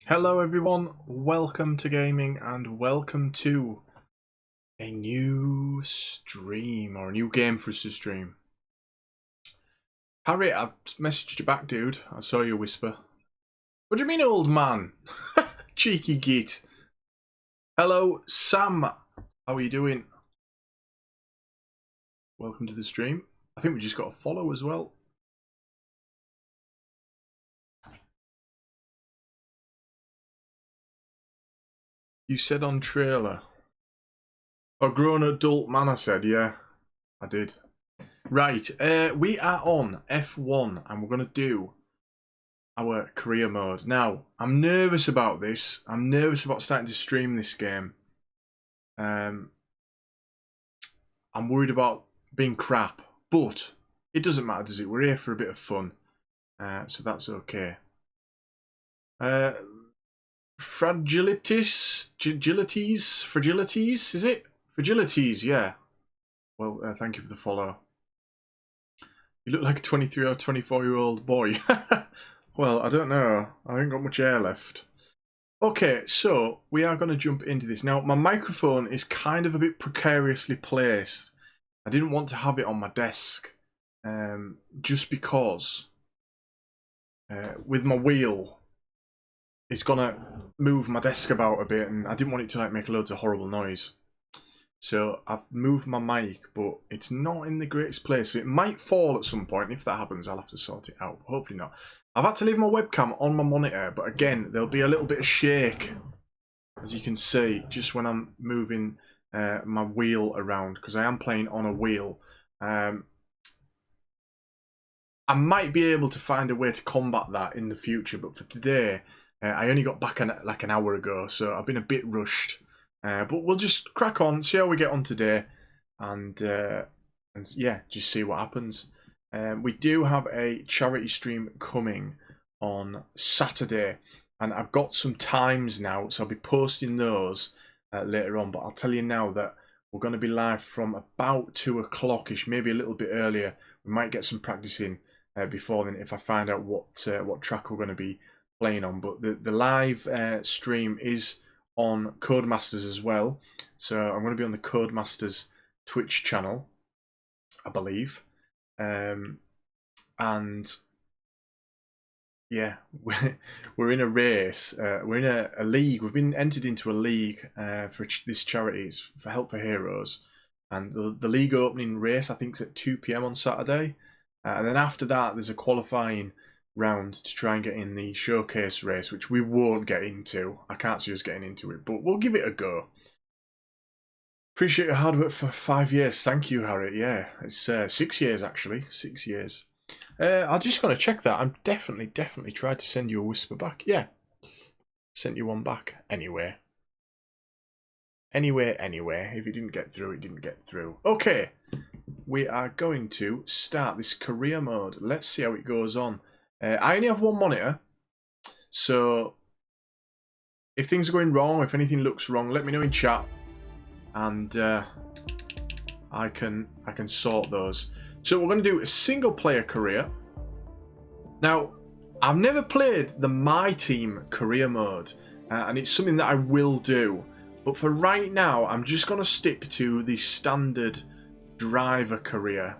Hello everyone, welcome to gaming and welcome to a new stream, or a new game for us to stream. Harry, I've messaged you back, dude. I saw you whisper. What do you mean, old man? Cheeky git. Hello, Sam. How are you doing? Welcome to the stream. I think we just got a follow as well. You said on trailer. A grown adult man, I said, yeah. I did. Right, we are on F1 and we're going to do our career mode. Now, I'm nervous about this. I'm nervous about starting to stream this game. I'm worried about being crap, but it doesn't matter, does it? We're here for a bit of fun, so that's okay. Fragilities, is it? Fragilities, yeah. Well, thank you for the follow. You look like a 23 or 24-year-old boy. Well, I don't know. I haven't got much hair left. Okay, so we are going to jump into this. Now, my microphone is kind of a bit precariously placed. I didn't want to have it on my desk, just because with my wheel, it's going to move my desk about a bit, and I didn't want it to make loads of horrible noise. So I've moved my mic, but it's not in the greatest place, so it might fall at some point. If that happens, I'll have to sort it out. Hopefully not. I've had to leave my webcam on my monitor, but again, there'll be a little bit of shake, as you can see, just when I'm moving my wheel around, because I am playing on a wheel. I might be able to find a way to combat that in the future, but for today, I only got back like an hour ago, so I've been a bit rushed. But we'll just crack on, see how we get on today, and yeah, just see what happens. We do have a charity stream coming on Saturday, and I've got some times now, so I'll be posting those later on. But I'll tell you now that we're going to be live from about 2 o'clock-ish, maybe a little bit earlier. We might get some practice in before then if I find out what track we're going to be playing on. But the live stream is on Codemasters as well, so I'm going to be on the Codemasters Twitch channel, I believe, and yeah, we're in a race. We're in a league. We've been entered into a league for this charity. It's for Help for Heroes, and the league opening race I think is at 2 PM on Saturday, and then after that there's a qualifying round to try and get in the showcase race, which we won't get into. I can't see us getting into it, but we'll give it a go. Appreciate your hard work for 5 years. Thank you, Harry. Yeah, it's 6 years actually. 6 years. I'm just going to check that. I'm definitely tried to send you a whisper back. Yeah, sent you one back. Anyway. If it didn't get through, it didn't get through. Okay, we are going to start this career mode. Let's see how it goes on. I only have one monitor, so if things are going wrong, if anything looks wrong, let me know in chat, and I can sort those. So we're going to do a single player career. Now, I've never played the My Team career mode, and it's something that I will do. But for right now, I'm just going to stick to the standard driver career.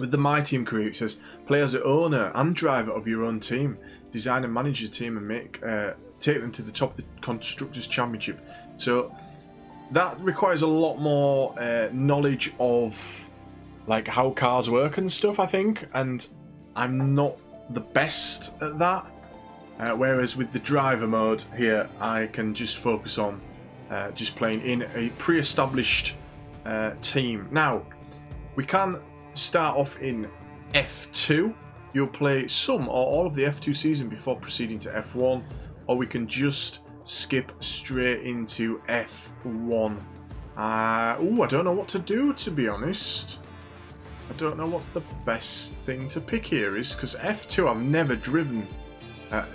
With the My Team career, it says, play as the owner and driver of your own team. Design and manage your team and take them to the top of the Constructors' Championship. So that requires a lot more knowledge of like how cars work and stuff, I think. And I'm not the best at that. Whereas with the driver mode here, I can just focus on just playing in a pre-established team. Now, we can start off in F2. You'll play some or all of the F2 season before proceeding to F1, or we can just skip straight into F1. I don't know what to do, to be honest. I don't know what the best thing to pick here is, because F2 I've never driven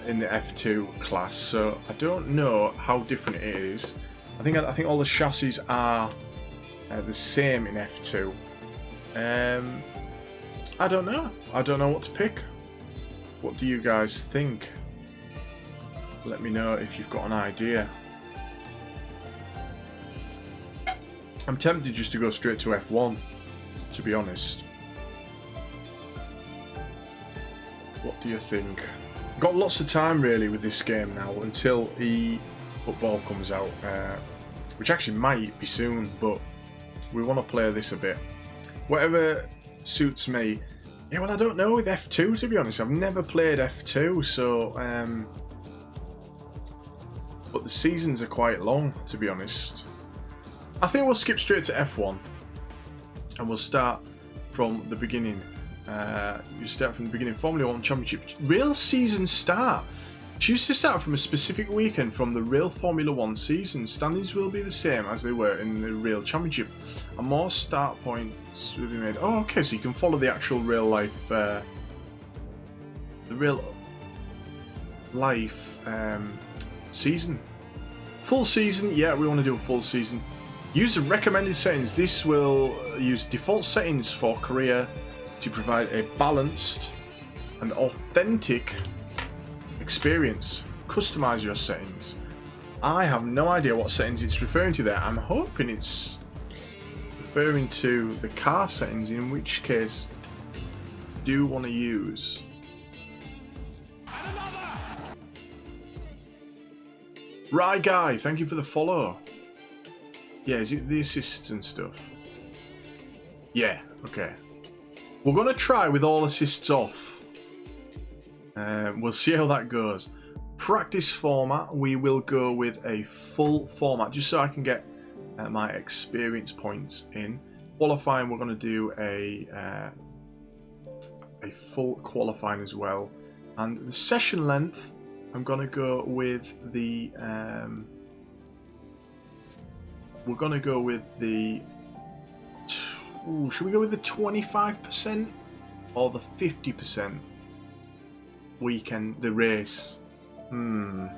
in the F2 class, so I don't know how different it is. I think all the chassis are the same in F2. I don't know. I don't know what to pick. What do you guys think? let me know if you've got an idea. I'm tempted just to go straight to F1, to be honest. What do you think? Got lots of time really with this game now until eFootball comes out, which actually might be soon, but we want to play this a bit. Whatever suits me. Yeah, well, I don't know with F2, to be honest. I've never played F2, so but the seasons are quite long, to be honest. I think we'll skip straight to F1 and we'll start from the beginning. You start from the beginning. Formula 1 Championship. Real season start. Choose to start from a specific weekend from the real Formula 1 season. Standings will be the same as they were in the real championship. And more start points will be made. Oh, okay, so you can follow the actual real life... the real life season. Full season, yeah, we want to do a full season. Use the recommended settings. This will use default settings for career to provide a balanced and authentic experience. Customize your settings. I have no idea what settings it's referring to there. I'm hoping it's referring to the car settings, in which case I do want to use. Right, guy, thank you for the follow. Yeah, is it the assists and stuff? Yeah, okay. We're going to try with all assists off. We'll see how that goes. Practice format, we will go with a full format, just so I can get my experience points in. Qualifying, we're going to do a full qualifying as well. And the session length, I'm going to go with the... we're going to go with the... Ooh, should we go with the 25% or the 50% weekend, the race? I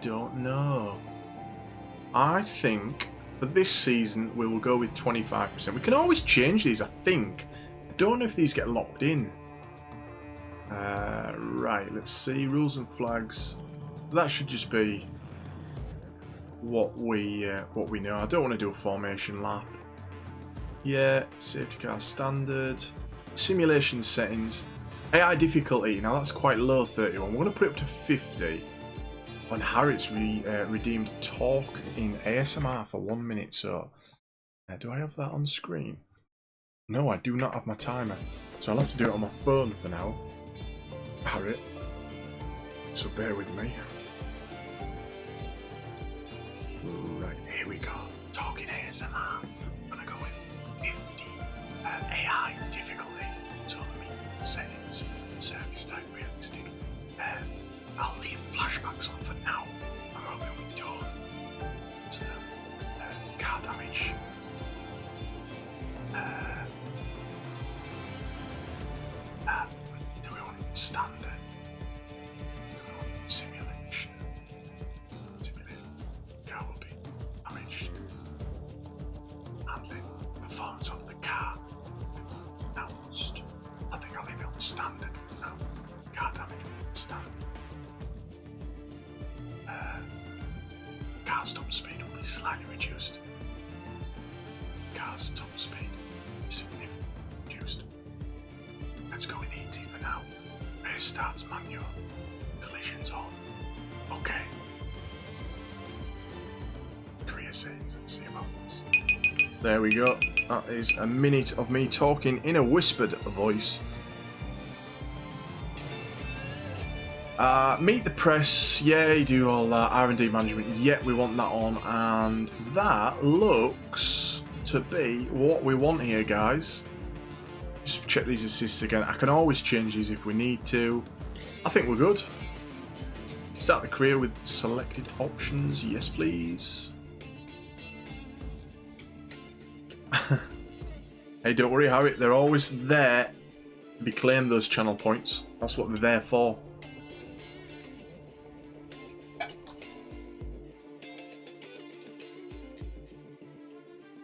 don't know. I think for this season we will go with 25%. We can always change these, I think. I don't know if these get locked in. Right, let's see. Rules and flags. That should just be what we know. I don't want to do a formation lap. Yeah, safety car standard. Simulation settings. AI difficulty. Now that's quite low, 31. We're going to put it up to 50. And Harriet's redeemed talk in ASMR for 1 minute. So, do I have that on screen? No, I do not have my timer. So I'll have to do it on my phone for now. Harriet. So bear with me. Right, here we go. Talking ASMR. I'm going to go with 50 AI difficulty. So let me settings, service type realistic. I'll leave flashbacks on for now. I'm hoping we don't. Just car damage. Do we want it standard? Do we want simulation? Car will be damaged. Handling performance of the car. Announced. I think I'll leave it on standard for now. Car damage standard. Car's top speed will be slightly reduced. Car's top speed is significantly reduced. Let's go with easy for now. Race starts manual. Collisions on. Okay. Career settings, let's see about this. There we go. That is a minute of me talking in a whispered voice. Meet the press. Yeah, do all that. R&D management. Yeah, we want that on. And that looks to be what we want here, guys. Just check these assists again. I can always change these if we need to. I think we're good. Start the career with selected options. Yes, please. Hey, don't worry, Harry. They're always there to be claimed, those channel points. That's what they're there for.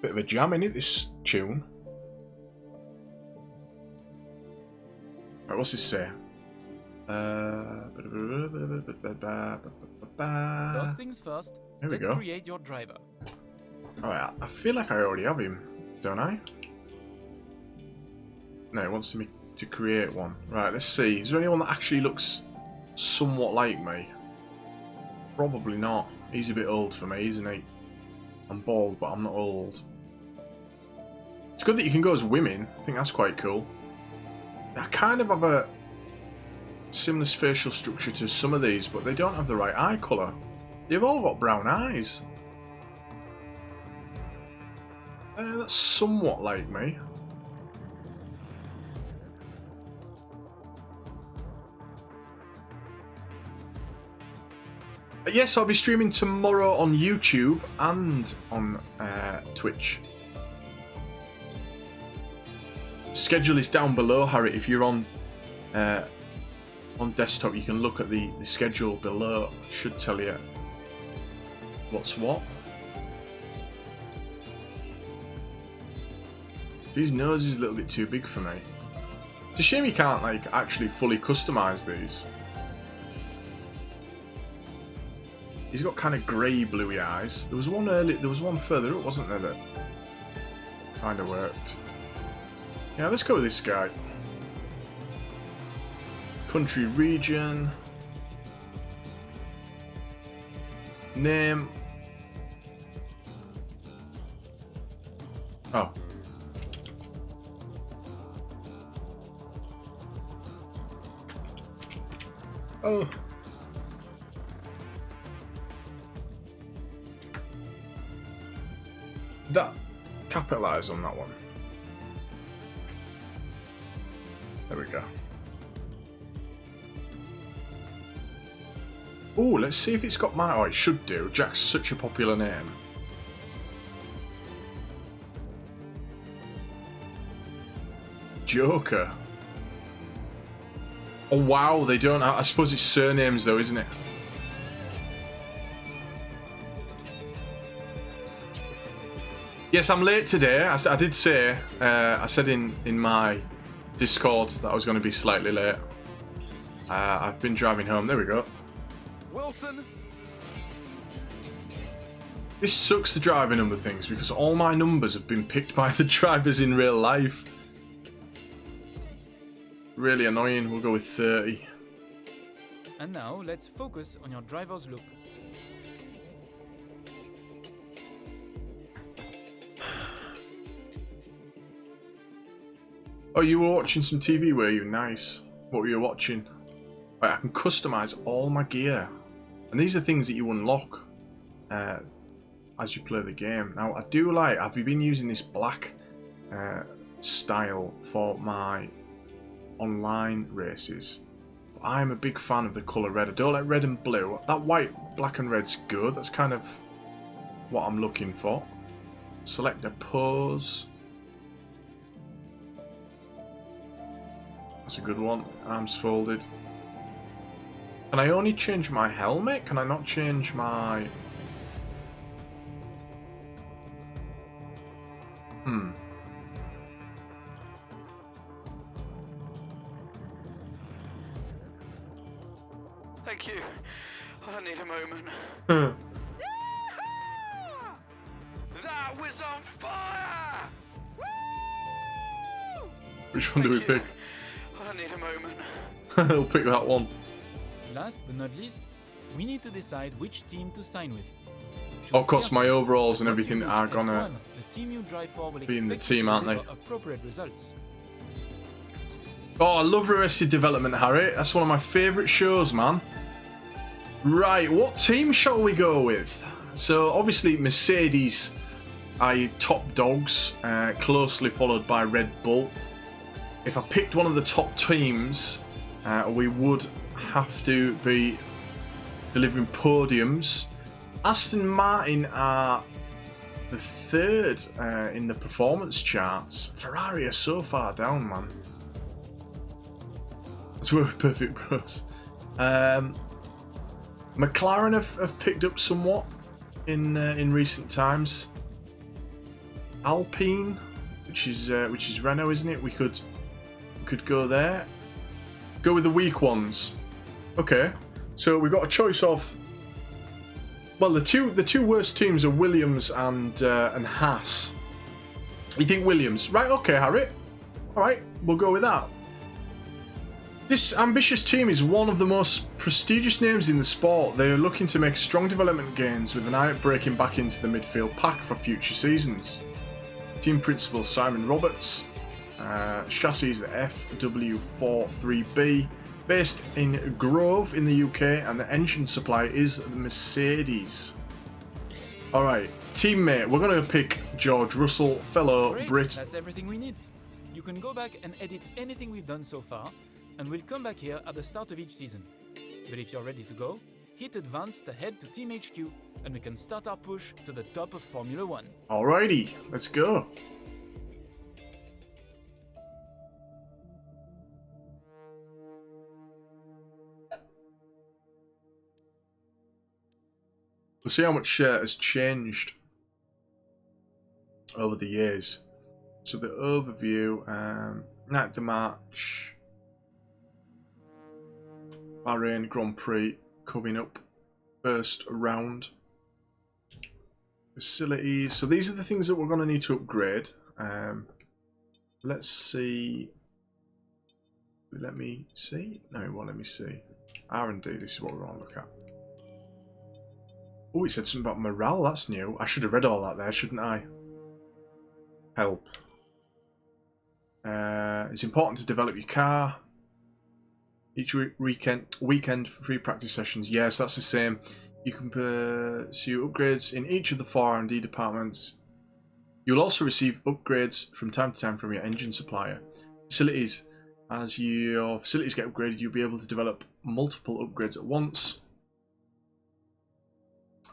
Bit of a jam in it, this tune. Right, what's this say? First things first, Here we let's go. create your driver. Alright, I feel like I already have him, don't I? No, it wants me to create one. Right, let's see. Is there anyone that actually looks somewhat like me? Probably not. He's a bit old for me, isn't he? I'm bald, but I'm not old. It's good that you can go as women. I think that's quite cool. I kind of have a similar facial structure to some of these, but they don't have the right eye colour. They've all got brown eyes. That's somewhat like me. Yes, I'll be streaming tomorrow on YouTube and on Twitch. Schedule is down below, Harry. If you're on desktop, you can look at the schedule below. It should tell you what's what. His nose is a little bit too big for me. It's a shame you can't like actually fully customize these. He's got kind of grey bluey eyes. There was one early. There was one further up, wasn't there? That kind of worked. Yeah, let's go with this guy. Country, region, name. Oh. Oh. That capitalize on that one. There we go. Oh, let's see if it's got my. Oh, it should do. Jack's such a popular name. Joker. Oh wow, they don't. I suppose it's surnames though, isn't it? Yes, I'm late today. I did say, I said in my Discord that I was going to be slightly late. I've been driving home. There we go. Wilson. This sucks, the driver number things, because all my numbers have been picked by the drivers in real life. Really annoying. We'll go with 30. And now let's focus on your driver's look. Oh, you were watching some TV, were you? Nice. What were you watching? Right, I can customize all my gear. And these are things that you unlock as you play the game. Now, I do like, have you been using this black style for my online races? I'm a big fan of the colour red. I don't like red and blue. That white, black and red's good. That's kind of what I'm looking for. Select a pose. That's a good one. Arms folded. Can I only change my helmet? Can I not change my... Thank you. I need a moment. That was on fire! Woo! Which one do we pick? I need a moment. I'll pick that one. Last but not least, we need to decide which team to sign with. Of course, my overalls and Once everything you reach are gonna F1, the team you drive for will be in the expect you team, to aren't they? deliver appropriate results. Oh, I love Arrested Development, Harry. That's one of my favourite shows, man. Right, what team shall we go with? So, obviously, Mercedes are your top dogs, closely followed by Red Bull. If I picked one of the top teams, we would have to be delivering podiums. Aston Martin are the third in the performance charts. Ferrari are so far down, man. That's where we're perfect bros. McLaren have picked up somewhat in recent times. Alpine, which is Renault, isn't it? We could go there. Go with the weak ones. Okay. So we've got a choice of. Well, the two worst teams are Williams and Haas. You think Williams? Right. Okay, Harry. All right, we'll go with that. This ambitious team is one of the most prestigious names in the sport. They are looking to make strong development gains with an eye at breaking back into the midfield pack for future seasons. Team principal Simon Roberts. Chassis is the FW43B, based in Grove in the UK, and the engine supply is the Mercedes. Alright, teammate, we're going to pick George Russell, fellow Great, Brit. that's everything we need. You can go back and edit anything we've done so far, and we'll come back here at the start of each season. But if you're ready to go, hit advance to head to Team HQ, and we can start our push to the top of Formula 1. Alrighty, let's go. We'll see how much has changed over the years. So the overview, night of the March, Bahrain Grand Prix coming up, first round. Facilities. So these are the things that we're going to need to upgrade. Let's see. Let me see. No, it won't let me see. R&D. This is what we're going to look at. Oh, it said something about morale. That's new. I should have read all that there, shouldn't I? Help. It's important to develop your car. Each weekend free practice sessions. Yes, that's the same. You can pursue upgrades in each of the 4 R&D departments. You'll also receive upgrades from time to time from your engine supplier. Facilities. As your facilities get upgraded, you'll be able to develop multiple upgrades at once.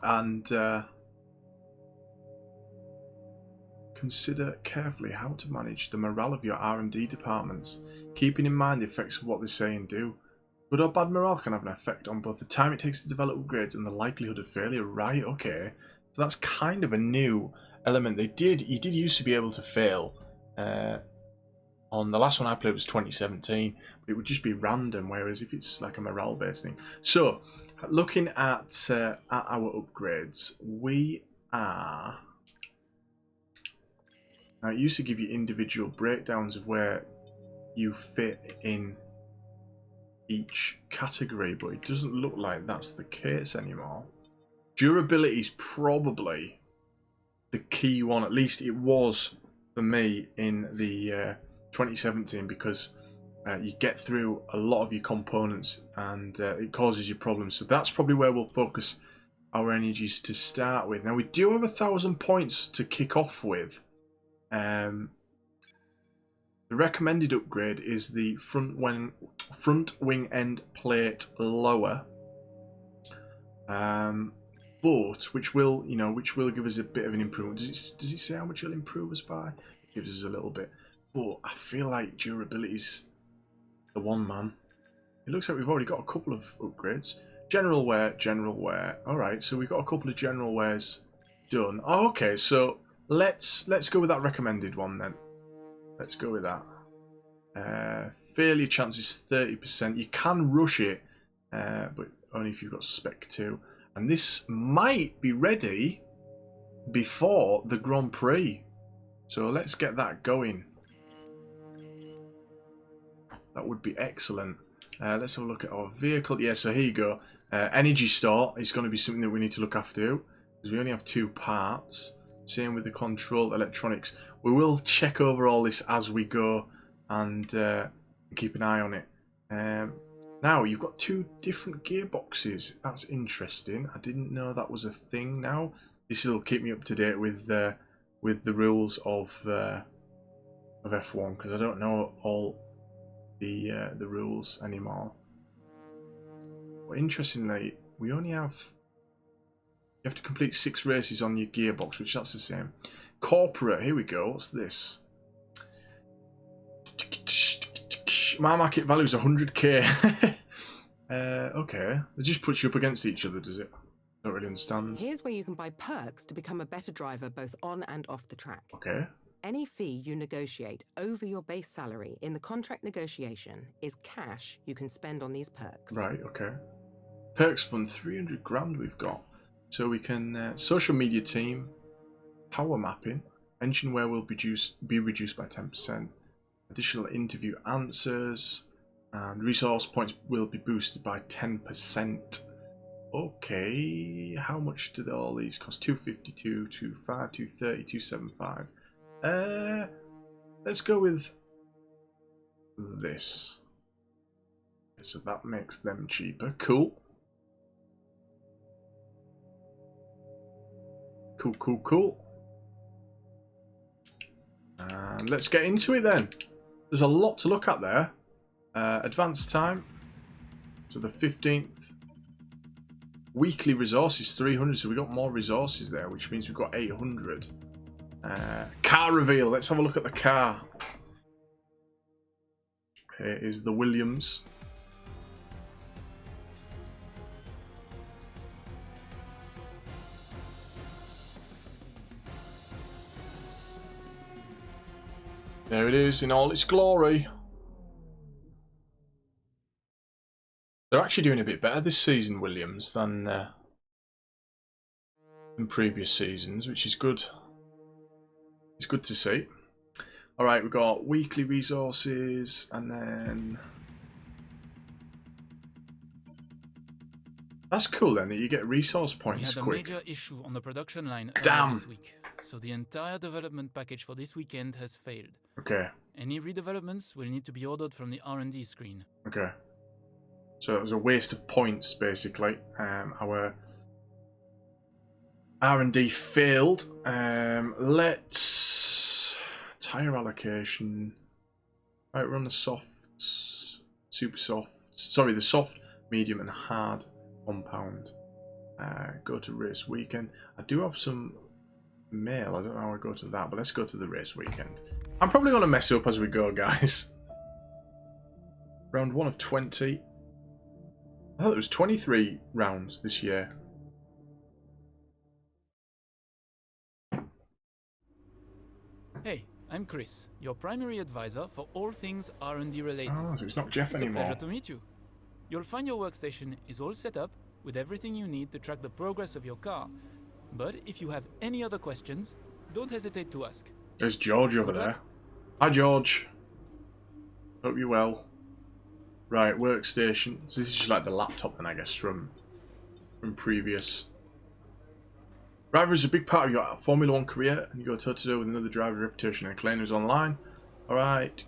And consider carefully how to manage the morale of your R&D departments, keeping in mind the effects of what they say and do. Good or bad morale can have an effect on both the time it takes to develop upgrades and the likelihood of failure. Right, okay. So that's kind of a new element. You did used to be able to fail. On the last one I played was 2017, but it would just be random, whereas if it's like a morale-based thing. So, looking at our upgrades, we are... Now, it used to give you individual breakdowns of where you fit in each category, but it doesn't look like that's the case anymore. Durability is probably the key one, at least it was for me in the 2017, because you get through a lot of your components and it causes you problems. So that's probably where we'll focus our energies to start with. Now, we do have 1,000 points to kick off with. The recommended upgrade is the front wing end plate lower, but which will give us a bit of an improvement. Does it say how much it'll improve us by? It gives us a little bit, but I feel like durability's the one, man. It looks like we've already got a couple of upgrades. General wear. All right, so we've got a couple of general wares done. Oh, okay, so let's go with that recommended one then. Let's go with that. Failure chance is 30%. You can rush it, but only if you've got Spec 2. And this might be ready before the Grand Prix. So let's get that going. That would be excellent. Let's have a look at our vehicle. Yeah, so here you go. Energy store is going to be something that we need to look after, because we only have 2 parts. Same with the control electronics. We will check over all this as we go and keep an eye on it. Now, you've got 2 different gearboxes. That's interesting. I didn't know that was a thing now. This will keep me up to date with the rules of F1, because I don't know all the rules anymore. But interestingly, we only have... You have to complete 6 races on your gearbox, which that's the same. Corporate, here we go. What's this? My market value is 100k. Okay. It just puts you up against each other, does it? Don't really understand. Here's where you can buy perks to become a better driver both on and off the track. Okay. Any fee you negotiate over your base salary in the contract negotiation is cash you can spend on these perks. Right, okay. Perks fund 300 grand we've got. So we can social media team, power mapping, engine wear will be reduced by 10%, additional interview answers, and resource points will be boosted by 10%. Okay, how much do all these cost? 250, 225, 230, 275. Let's go with this. So that makes them cheaper. Cool. Cool. And let's get into it then. There's a lot to look at there. Advanced time. So the 15th. Weekly resources 300, so we got more resources there, which means we've got 800. Car reveal. Let's have a look at the car. Here is the Williams. There it is in all its glory. They're actually doing a bit better this season, Williams, than previous seasons, which is good. It's good to see. All right, we've got weekly resources, and then that's cool. Then that you get resource points quick. We had a major issue on the production line this week, so the entire development package for this weekend has failed. Okay. Any redevelopments will need to be ordered from the R&D screen. Okay. So it was a waste of points, basically. Our R&D failed. Let's tire allocation. Right, we're on the softs, super soft. Sorry, the soft, medium, and hard compound. Go to race weekend. I do have some mail. I don't know how I go to that, but let's go to the race weekend. I'm probably going to mess up as we go, guys. Round 1 of 20. I thought there was 23 rounds this year. Hey, I'm Chris, your primary advisor for all things R&D related. Oh, so it's not Jeff anymore. It's a pleasure to meet you. You'll find your workstation is all set up with everything you need to track the progress of your car. But if you have any other questions, don't hesitate to ask. There's George over there. Hi, George. Hope you're well. Right, workstation. So this is just like the laptop then, I guess, from previous. Driver is a big part of your Formula 1 career, and you go toe-to-toe with another driver's reputation and claim who's online. Alright.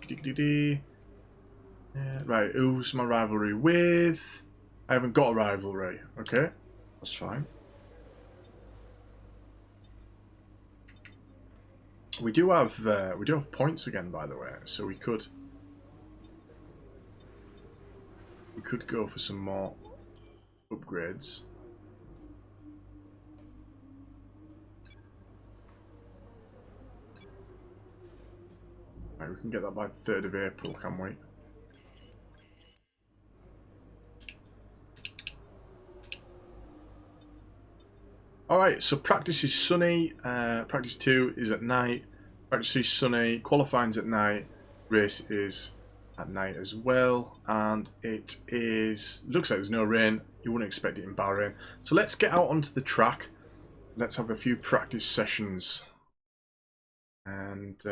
Right, who's my rivalry with? I haven't got a rivalry. Okay, that's fine. We do have points again, by the way, so we could go for some more upgrades. Right, we can get that by the 3rd of April, can we? Alright, so practice is sunny, practice 2 is at night, practice 3 is sunny, qualifying's at night, race is at night as well, and it is, looks like there's no rain. You wouldn't expect it in Bahrain. So let's get out onto the track, let's have a few practice sessions, and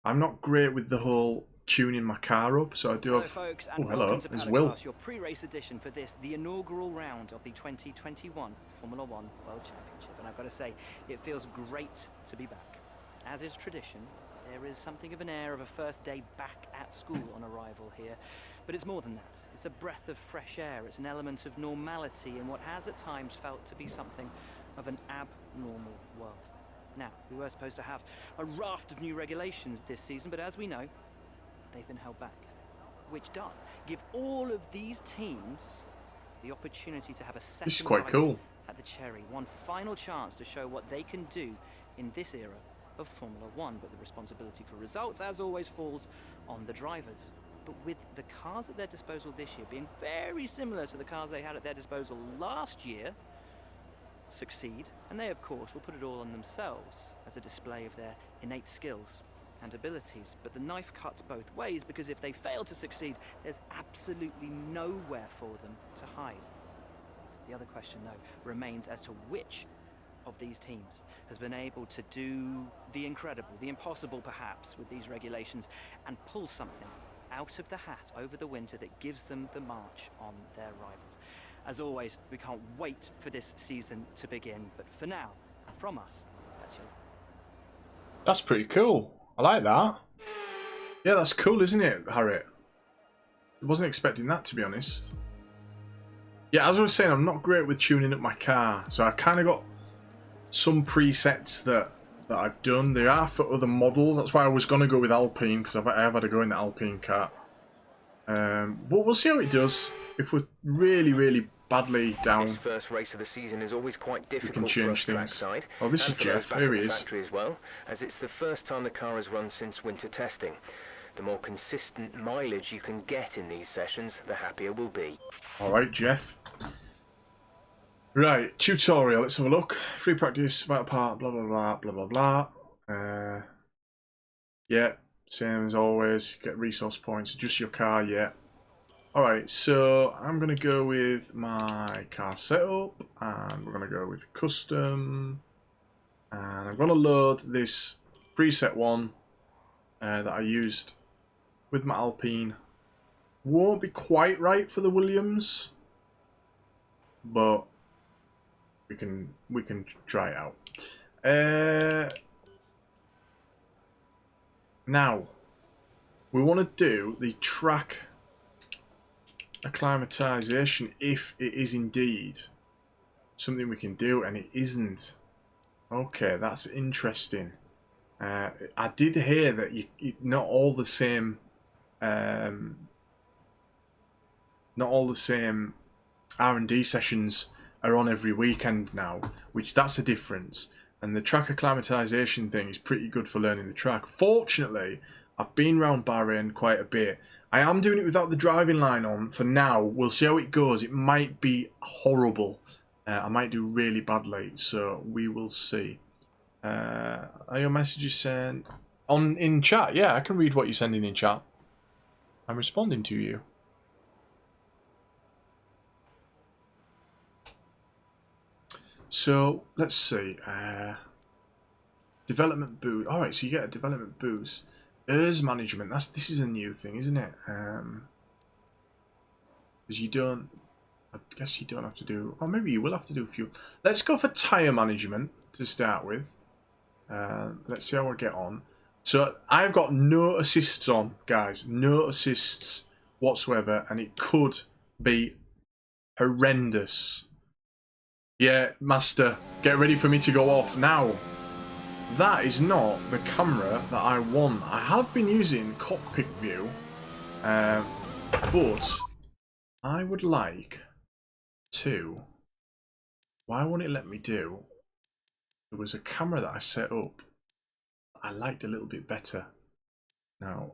I'm not great with the whole tuning my car up, so I do have... Folks, and hello, to there's Will. Your pre-race edition for this, the inaugural round of the 2021 Formula 1 World Championship. And I've got to say, it feels great to be back. As is tradition, there is something of an air of a first day back at school on arrival here. But it's more than that. It's a breath of fresh air. It's an element of normality in what has at times felt to be something of an abnormal world. Now, we were supposed to have a raft of new regulations this season, but as we know, they've been held back, which does give all of these teams the opportunity to have a second This is quite bite cool. at the cherry, one final chance to show what they can do in this era of Formula 1. But the responsibility for results, as always, falls on the drivers. But with the cars at their disposal this year being very similar to the cars they had at their disposal last year, succeed, and they of course will put it all on themselves as a display of their innate skills and abilities. But the knife cuts both ways, because if they fail to succeed, there's absolutely nowhere for them to hide. The other question, though, remains as to which of these teams has been able to do the incredible, the impossible perhaps, with these regulations, and pull something out of the hat over the winter that gives them the march on their rivals. As always, we can't wait for this season to begin, but for now, from us, that's your... That's pretty cool. I like that. Yeah, that's cool, isn't it, Harriet? I wasn't expecting that, to be honest. Yeah, as I was saying, I'm not great with tuning up my car, so I kind of got some presets that I've done. There are for other models. That's why I was going to go with Alpine, because I have had a go in the Alpine car. But we'll see how it does. If we're really, really badly down, This first race of the season is always quite we can difficult for us change things. trackside. Oh, this is and for those Jeff. back Here at he the is. factory as well, as it's the first time the car has run since winter testing. The more consistent mileage you can get in these sessions, the happier we'll be. Alright, Jeff. Right, tutorial. Let's have a look. Free practice, vital part, blah, blah, blah, blah, blah, blah. Yeah, same as always. Get resource points. Adjust your car, yeah. Alright, so I'm going to go with my car setup, and we're going to go with custom, and I'm going to load this preset one that I used with my Alpine. Won't be quite right for the Williams, but we can try it out. Now we want to do the track acclimatization, if it is indeed something we can do, and it isn't. Okay, that's interesting. I did hear that not all the same R&D sessions are on every weekend now, which that's a difference. And the track acclimatization thing is pretty good for learning the track. Fortunately, I've been around Bahrain quite a bit. I am doing it without the driving line on for now. We'll see how it goes. It might be horrible. I might do really badly, so we will see. Are your messages sent in chat? Yeah, I can read what you're sending in chat. I'm responding to you. So let's see. Development boost. All right, so you get a development boost. ERS management. This is a new thing, isn't it? Because you don't. I guess you don't have to do. Or maybe you will have to do fuel. Let's go for tire management to start with. Let's see how we get on. So I've got no assists on, guys. No assists whatsoever, and it could be horrendous. Yeah, Master, get ready for me to go off now. That is not the camera that I want. I have been using cockpit view, but I would like to. Why won't it let me do? There was a camera that I set up I liked a little bit better. Now,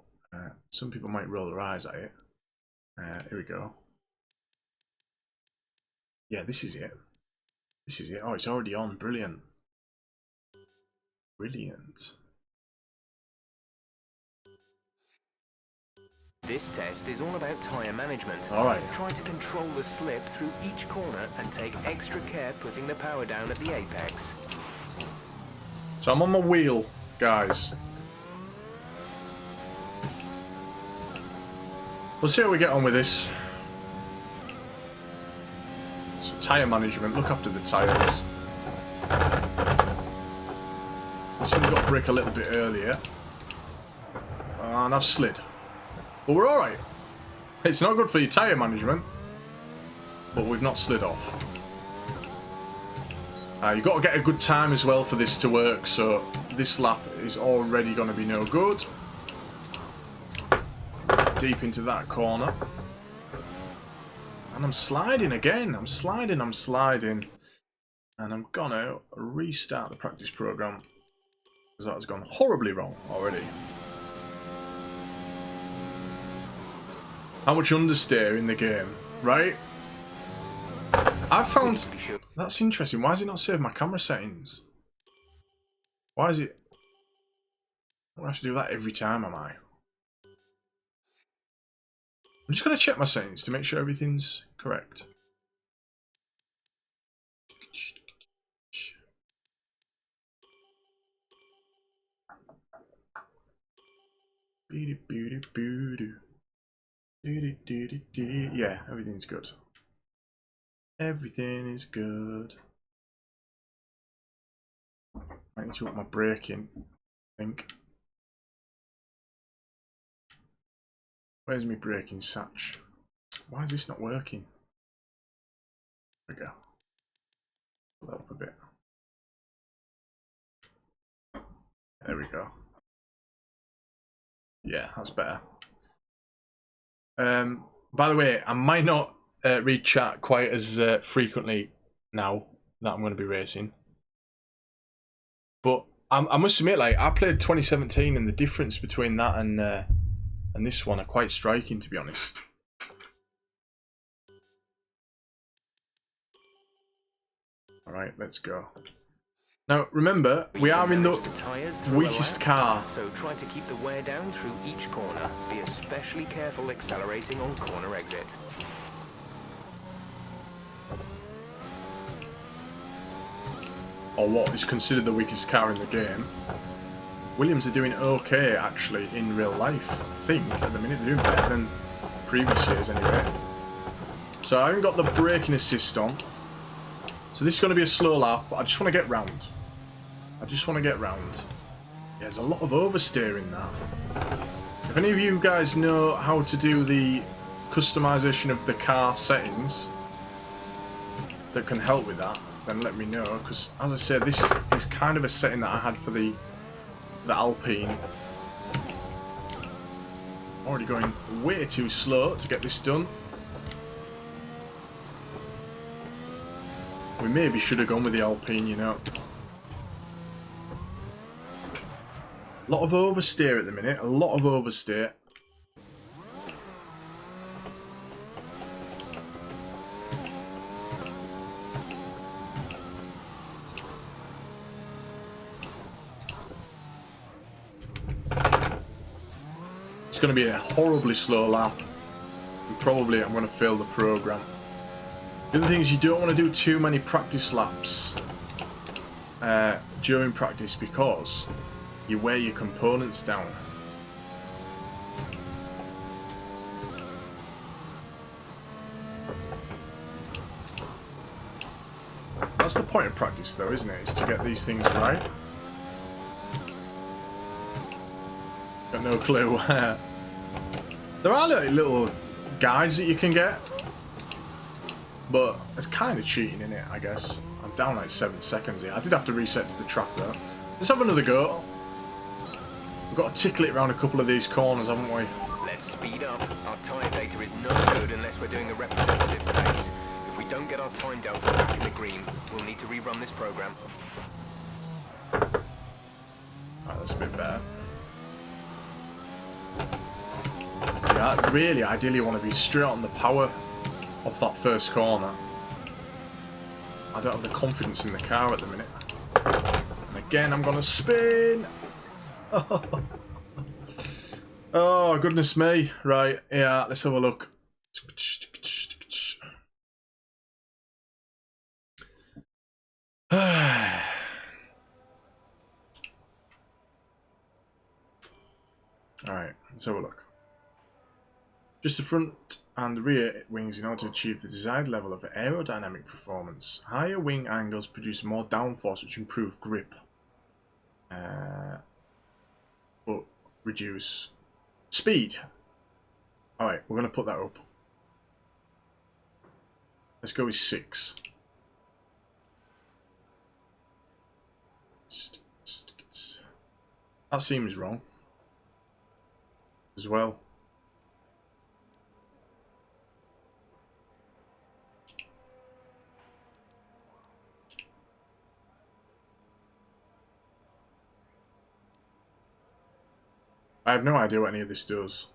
some people might roll their eyes at it. Here we go. Yeah, this is it. This is it. Oh, it's already on. Brilliant. Brilliant. This test is all about tyre management. Alright. Try to control the slip through each corner and take extra care putting the power down at the apex. So I'm on my wheel, guys. We'll see how we get on with this. So tyre management, look after the tyres. This one got brick a little bit earlier. And I've slid. But we're alright. It's not good for your tyre management. But we've not slid off. You've got to get a good time as well for this to work. So this lap is already going to be no good. Deep into that corner. And I'm sliding again. I'm sliding. And I'm going to restart the practice program. Because that has gone horribly wrong already. How much understeer in the game, right? I found... Be sure. That's interesting. Why has it not saved my camera settings? Why is it... I don't have to do that every time, am I? I'm just going to check my settings to make sure everything's correct. Yeah, everything's good. Everything is good. I need to up my braking, I think. Where's my braking satch? Why is this not working? There we go. Pull that up a bit. There we go. Yeah, that's better. By the way, I might not read chat quite as frequently now that I'm going to be racing. But I must admit, like, I played 2017 and the difference between that and this one are quite striking, to be honest. Alright, let's go. Now, remember, we are in the weakest car. So try to keep the wear down through each corner. Be especially careful accelerating on corner exit. Or what is considered the weakest car in the game. Williams are doing okay, actually, in real life. I think, at the minute, they're doing better than previous years, anyway. So I haven't got the braking assist on. So this is going to be a slow lap, but I just want to get round. I just want to get round. Yeah, there's a lot of oversteer in that. If any of you guys know how to do the customization of the car settings that can help with that, then let me know. Because, as I said, this is kind of a setting that I had for the Alpine. Already going way too slow to get this done. We maybe should have gone with the Alpine, you know. A lot of oversteer at the minute. A lot of oversteer. It's going to be a horribly slow lap. And probably I'm going to fail the program. The other thing is you don't want to do too many practice laps during practice because you wear your components down. That's the point of practice though, isn't it? Is to get these things right. Got no clue. There are little guides that you can get. But it's kind of cheating in it, I guess. I'm down like 7 seconds here. I did have to reset to the track though. Let's have another go. We've got to tickle it around a couple of these corners, haven't we? Let's speed up. Our tyre data is no good unless we're doing a representative pace. If we don't get our time delta back in the green, we'll need to rerun this program. Right, that's a bit better. Yeah, really, ideally you want to be straight on the power of that first corner. I don't have the confidence in the car at the minute. And again, I'm going to spin. Oh, goodness me. Right, yeah, let's have a look. Alright, let's have a look. Just the front and the rear wings in order to achieve the desired level of aerodynamic performance. Higher wing angles produce more downforce, which improve grip. But reduce speed. Alright, we're going to put that up. Let's go with 6. That seems wrong as well. I have no idea what any of this does.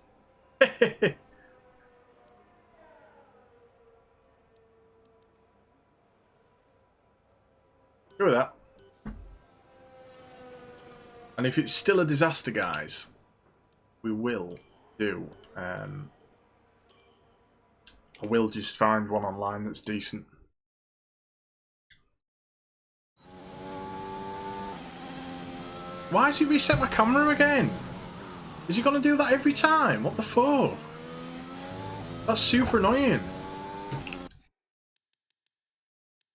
Go with that. And if it's still a disaster, guys, we will do... I will just find one online that's decent. Why has he reset my camera again? Is he going to do that every time? What the fuck? That's super annoying.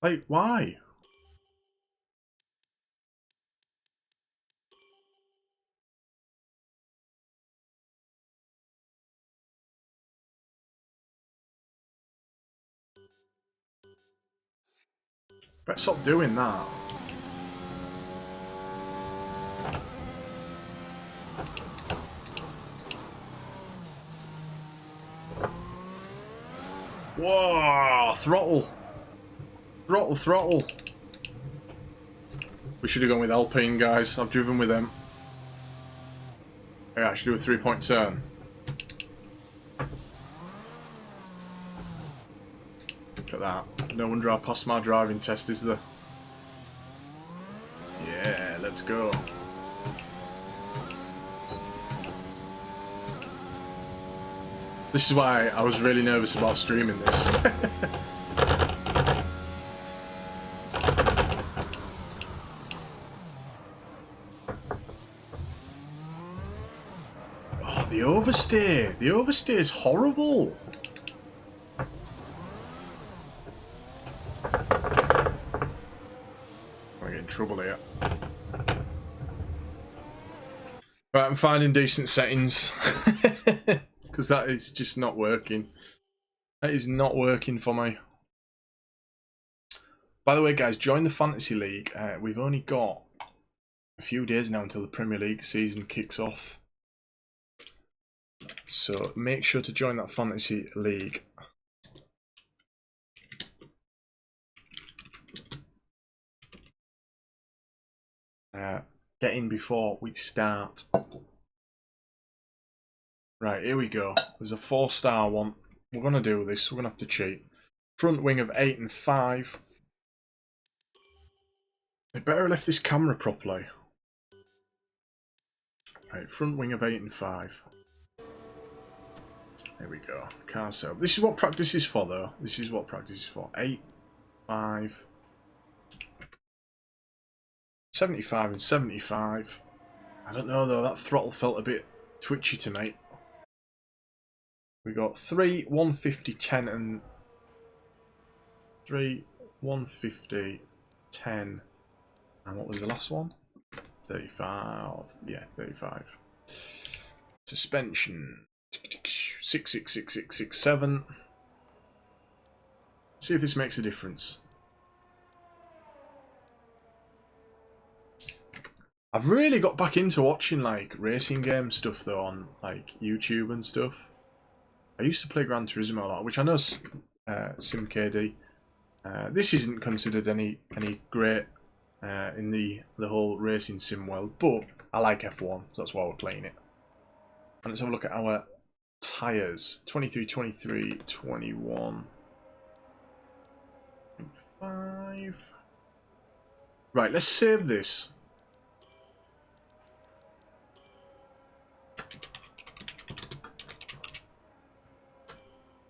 Like, why? Better stop doing that. Whoa! Throttle! Throttle, throttle! We should have gone with Alpine, guys. I've driven with them. Yeah, I should do a 3-point turn. Look at that. No wonder I passed my driving test, is there? Yeah, let's go. This is why I was really nervous about streaming this. Oh, the oversteer! The oversteer is horrible! I'm getting in trouble here. Right, I'm finding decent settings. Because that is just not working. That is not working for me. By the way, guys, join the Fantasy League. We've only got a few days now until the Premier League season kicks off. So make sure to join that Fantasy League. Get in before we start. Right, here we go. There's a 4-star one. We're going to do this. We're going to have to cheat. Front wing of 8 and 5. I better have left this camera properly. Right, front wing of 8 and 5. There we go. Car sale. This is what practice is for, though. This is what practice is for. 8, 5, 75 and 75. I don't know, though. That throttle felt a bit twitchy to me. We got 3, 150, 10 and 3, 150, 10 and what was the last one? 35. Yeah, 35. Suspension 6, 6, 6, 6, 6, 7. See if this makes a difference. I've really got back into watching like racing game stuff though on like YouTube and stuff. I used to play Gran Turismo a lot, which I know SimKD. This isn't considered any great in the whole racing sim world, but I like F1, so that's why we're playing it. And let's have a look at our tyres. 23, 23, 21, 5. Right, let's save this.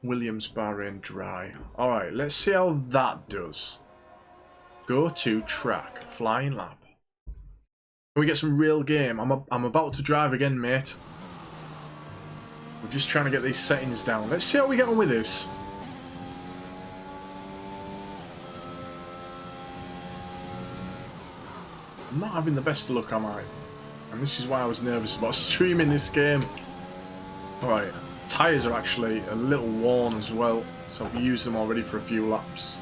Williams Bahrain dry. Alright, let's see how that does. Go to track. Flying lap. Can we get some real game? I'm about to drive again, mate. We're just trying to get these settings down. Let's see how we get on with this. I'm not having the best luck, am I? And this is why I was nervous about streaming this game. Alright. Tyres are actually a little worn as well, so I've used them already for a few laps.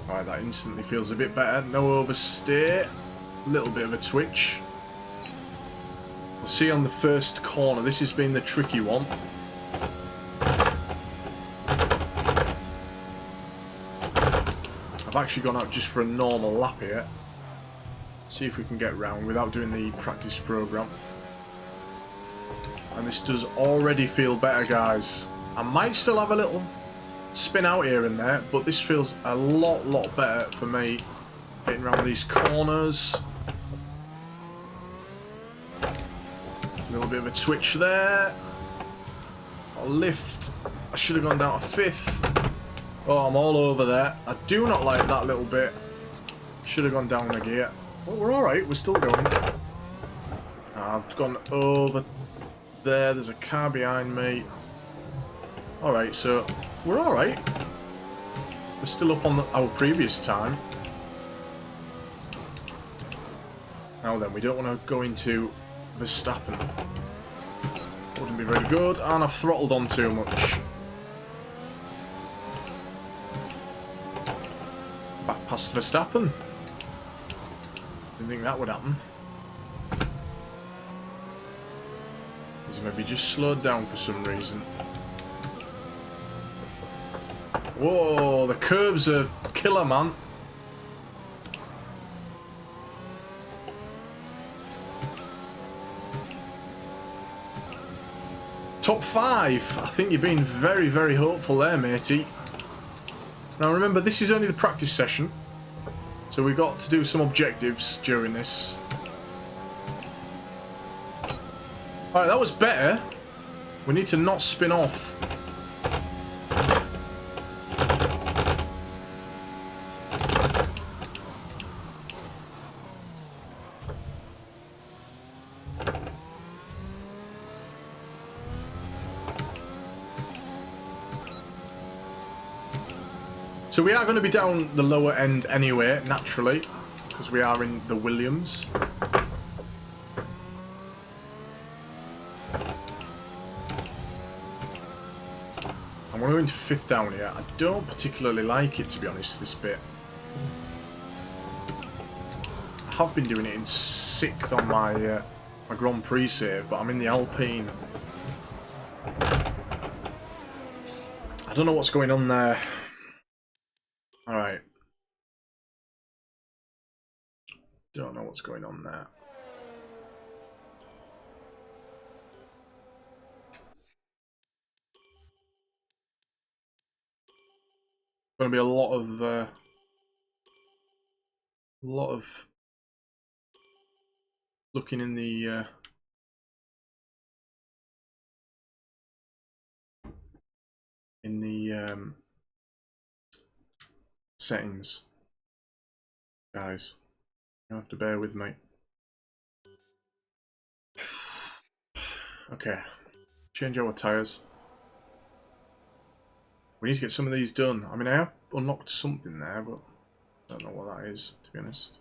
Alright, that instantly feels a bit better. No oversteer. A little bit of a twitch. We'll see on the first corner. This has been the tricky one. I've actually gone out just for a normal lap here. See if we can get round without doing the practice program. And this does already feel better, guys. I might still have a little spin out here and there, but this feels a lot better for me. Getting around these corners. A little bit of a twitch there. A lift. I should have gone down to 5th. Oh, I'm all over there. I do not like that little bit. Should have gone down a gear. Well, we're alright. We're still going. I've gone over there. There's a car behind me. Alright, so we're alright. We're still up on our previous time. Now then, we don't want to go into Verstappen. Wouldn't be very good. And I've throttled on too much. Back past Verstappen. Didn't think that would happen. He's maybe just slowed down for some reason. Whoa, the curbs are killer, man. Top 5. I think you're being very hopeful there, matey. Now remember, this is only the practice session, so we've got to do some objectives during this. Alright, that was better. We need to not spin off. So we are going to be down the lower end anyway, naturally, because we are in the Williams. And we're going to 5th down here. I don't particularly like it, to be honest, this bit. I have been doing it in 6th on my my Grand Prix save, but I'm in the Alpine. I don't know what's going on there. Alright. Don't know what's going on there. Going to be a lot of looking in the settings, guys. You have to bear with me. Okay, change our tires. We need to get some of these done. I mean, I have unlocked something there, but I don't know what that is, to be honest.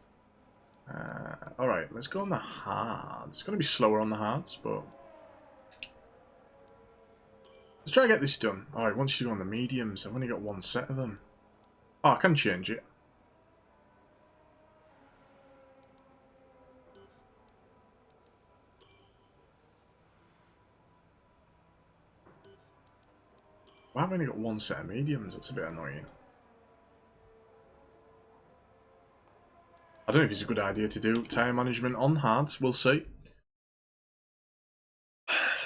Alright, let's go on the hards. It's going to be slower on the hards, but let's try to get this done. Alright, once you go on the mediums, I've only got one set of them. Oh, I can change it. Why have I only got one set of mediums? That's a bit annoying. I don't know if it's a good idea to do tyre management on hards. We'll see.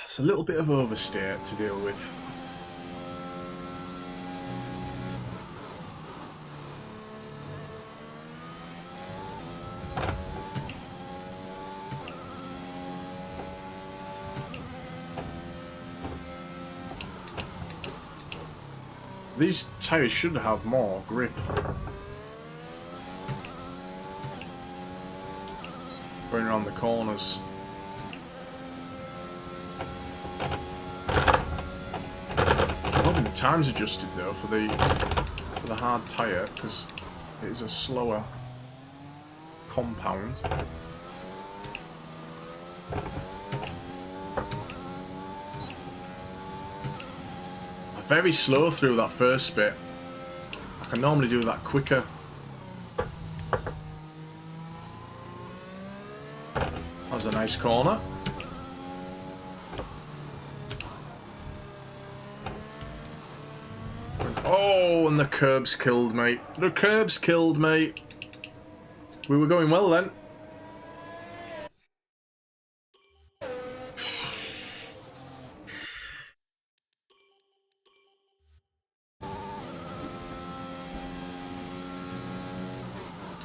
It's a little bit of oversteer to deal with. These tyres should have more grip. Going around the corners. I'm hoping the time's adjusted though for the hard tyre, because it is a slower compound. Very slow through that first bit. I can normally do that quicker. That was a nice corner. Oh, and the curbs killed me. The curbs killed me. We were going well then.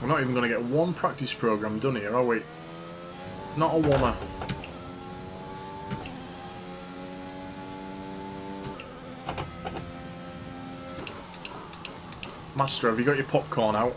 We're not even going to get one practice program done here, are we? Not a wanna. Master, have you got your popcorn out?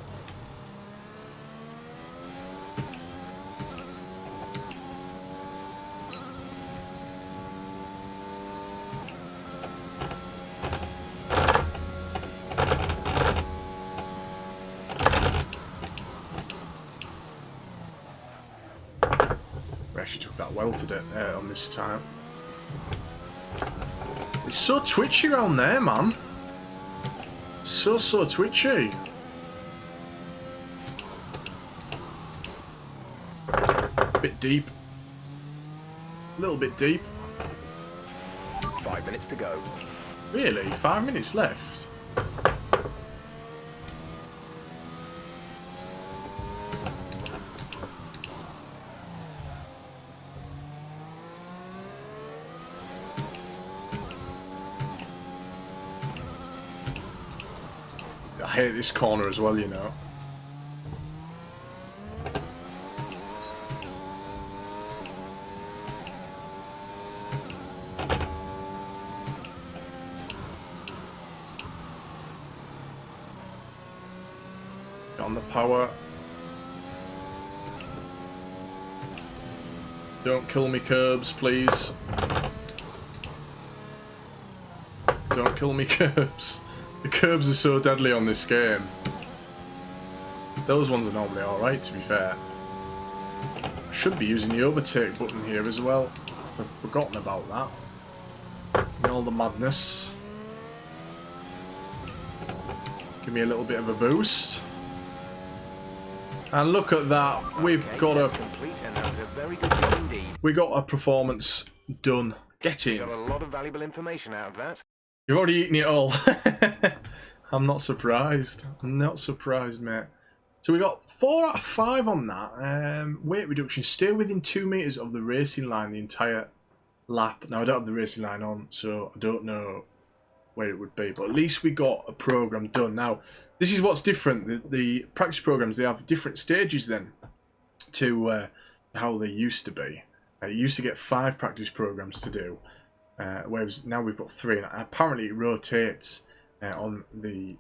We actually took that well today on this time. It's so twitchy around there, man. So twitchy. Bit deep. A little bit deep. 5 minutes to go. Really? 5 minutes left? I hate this corner as well, you know. On the power. Don't kill me, curbs, please. Don't kill me, curbs. The curbs are so deadly on this game. Those ones are normally alright, to be fair. Should be using the overtake button here as well. I've forgotten about that. In all the madness. Give me a little bit of a boost. And look at that. We've got a complete, and that was a very good job indeed. We got a performance done. Get in. Got a lot of valuable information out of that. You've already eaten it all. I'm not surprised. I'm not surprised, mate. So we got 4 out of 5 on that. Weight reduction. Stay within 2 meters of the racing line the entire lap. Now, I don't have the racing line on, so I don't know where it would be. But at least we got a program done. Now, this is what's different. The practice programs, they have different stages then to how they used to be. You used to get 5 practice programs to do. Whereas now we've got 3, and apparently it rotates on the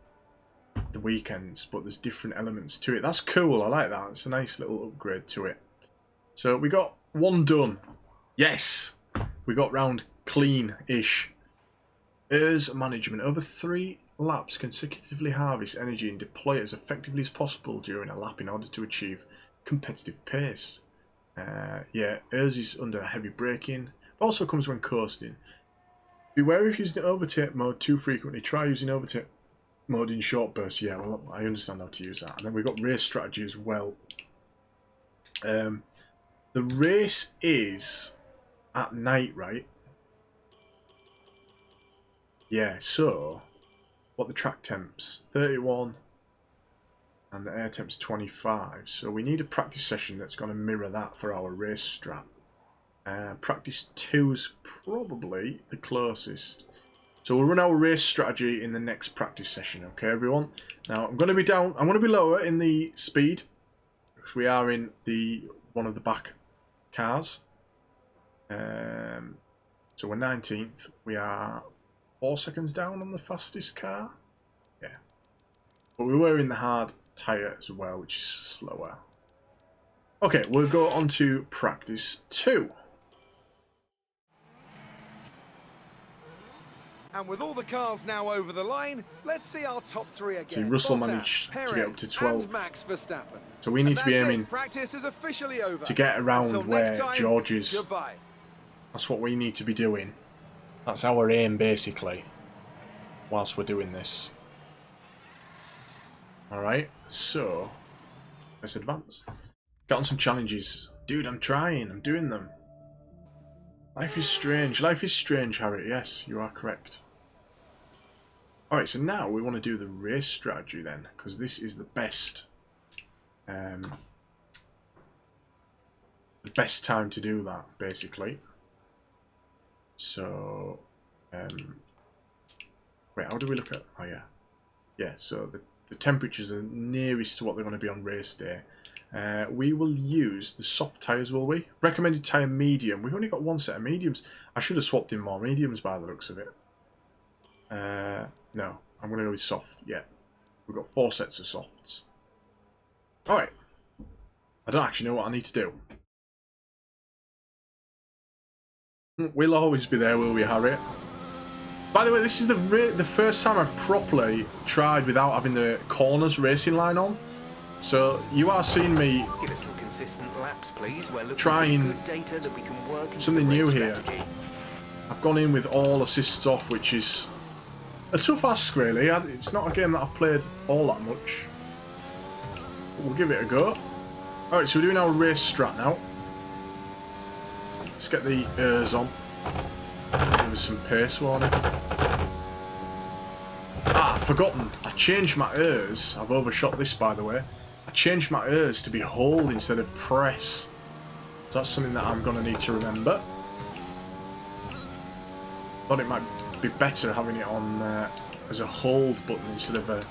weekends, but there's different elements to it. That's cool. I like that. It's a nice little upgrade to it. So we got 1 done. Yes, we got round clean-ish. Airs management. Over 3 laps, consecutively harvest energy and deploy it as effectively as possible during a lap in order to achieve competitive pace. Yeah, airs is under heavy braking. Also comes when coasting. Beware if using overtake mode too frequently. Try using overtake mode in short bursts. Yeah, well, I understand how to use that. And then we've got race strategy as well. The race is at night, right? Yeah, so what the track temps? 31 and the air temps 25. So we need a practice session that's going to mirror that for our race strat. Practice 2 is probably the closest. So we'll run our race strategy in the next practice session, okay, everyone? Now I'm going to be down. I'm going to be lower in the speed because we are in one of the back cars. So we're 19th. We are 4 seconds down on the fastest car. Yeah, but we were in the hard tyre as well, which is slower. Okay, we'll go on to practice 2. And with all the cars now over the line, let's see our top 3 again. See, Russell Bottas, managed to Perez, get up to 12. and Max Verstappen. So we need to be aiming Practice is officially over. to get around Until where next time, George is. Goodbye. That's what we need to be doing. That's our aim, basically, whilst we're doing this. Alright, so let's advance. Got on some challenges. Dude, I'm trying. I'm doing them. Life is strange. Life is strange, Harry. Yes, you are correct. Alright, so now we want to do the race strategy then, because this is the best time to do that, basically. So, wait, how do we look at... Oh, yeah. Yeah, so the temperatures are nearest to what they're going to be on race day. We will use the soft tyres, will we? Recommended tyre medium. We've only got one set of mediums. I should have swapped in more mediums by the looks of it. No, I'm going to go with soft. Yeah, we've got 4 sets of softs. Alright. I don't actually know what I need to do. We'll always be there, will we, Harry? By the way, this is the first time I've properly tried without having the corners racing line on. So you are seeing me Give us some consistent laps, please. We're looking trying for good data that we can work into something the new race here. strategy. I've gone in with all assists off, which is a tough ask, really. It's not a game that I've played all that much. But we'll give it a go. Alright, so we're doing our race strat now. Let's get the airs on. Give us some pace warning. Ah, I've forgotten. I changed my airs. I've overshot this, by the way. I changed my airs to be hold instead of press. So that's something that I'm going to need to remember. Thought it might be better having it on as a hold button instead of a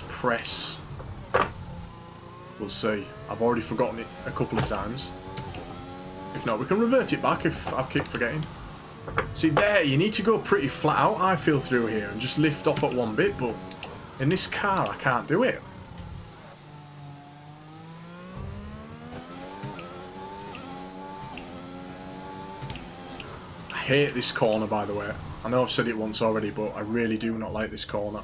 press. We'll see. I've already forgotten it a couple of times. If not, we can revert it back if I keep forgetting. See there, you need to go pretty flat out, I feel, through here and just lift off at one bit, but in this car I can't do it. I hate this corner, by the way. I know I've said it once already, but I really do not like this corner.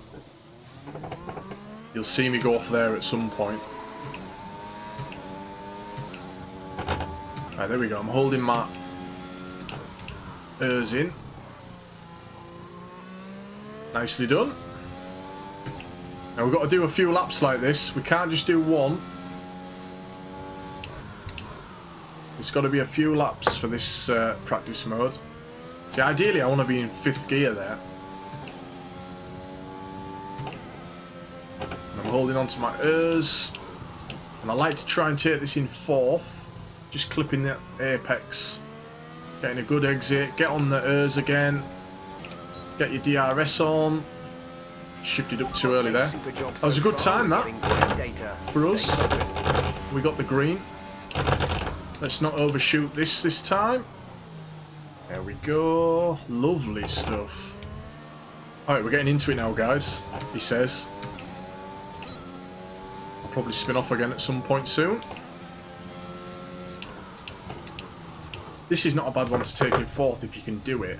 You'll see me go off there at some point. Right, there we go. I'm holding my airs in. Nicely done. Now we've got to do a few laps like this. We can't just do one. It's got to be a few laps for this practice mode. See, ideally I want to be in 5th gear there. And I'm holding on to my airs. And I like to try and take this in 4th. Just clipping the apex. Getting a good exit. Get on the airs again. Get your DRS on. Shifted up too early there. That was a good time, that, for us. We got the green. Let's not overshoot this time. There we go. Lovely stuff. Alright, we're getting into it now, guys, he says. I'll probably spin off again at some point soon. This is not a bad one to take in 4th if you can do it.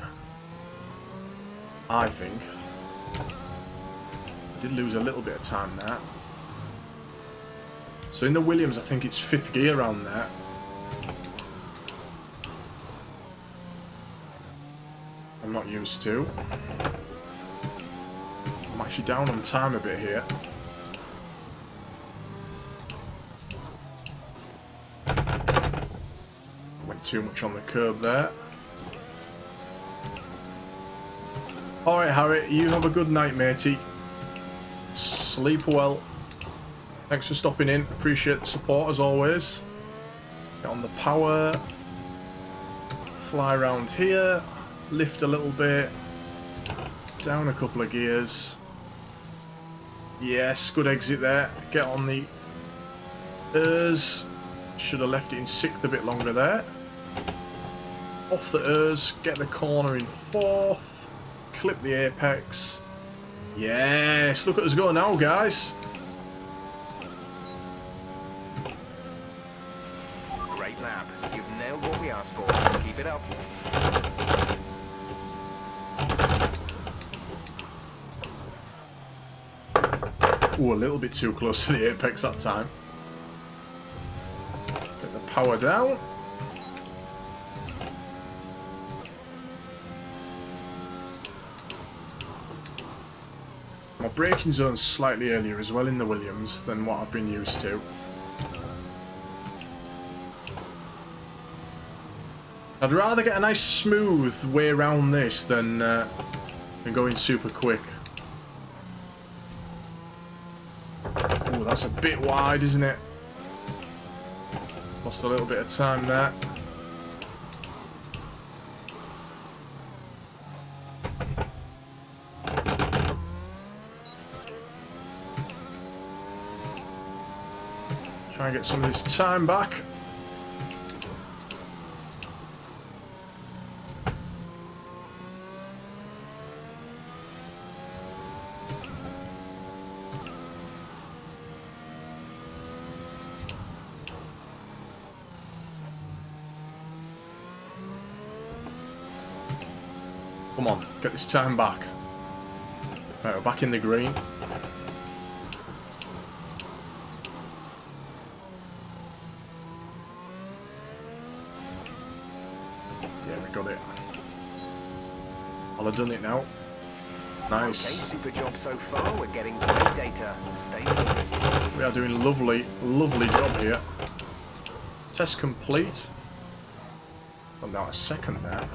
I think. I did lose a little bit of time there. So in the Williams, I think it's 5th gear around there. I'm not used to. I'm actually down on time a bit here. Went too much on the curb there. Alright, Harry, you have a good night, matey. Sleep well. Thanks for stopping in. Appreciate the support as always. Get on the power. Fly around here. Lift a little bit. Down a couple of gears. Yes, good exit there. Get on the airs. Should have left it in 6th a bit longer there. Off the airs. Get the corner in 4th. Clip the apex. Yes, look at us go now, guys. Great lap. You've nailed what we asked for. Keep it up. Ooh, a little bit too close to the apex that time. Get the power down. My braking zone's slightly earlier as well in the Williams than what I've been used to. I'd rather get a nice smooth way around this than going super quick. Oh, that's a bit wide, isn't it? Lost a little bit of time there. Try and get some of this time back. Come on, get this time back. Right, we're back in the green. Yeah, we got it. Well, I've done it now. Nice. Okay, super job so far. We're getting great data. Stay focused. We are doing a lovely, lovely job here. Test complete. Well, now a second there.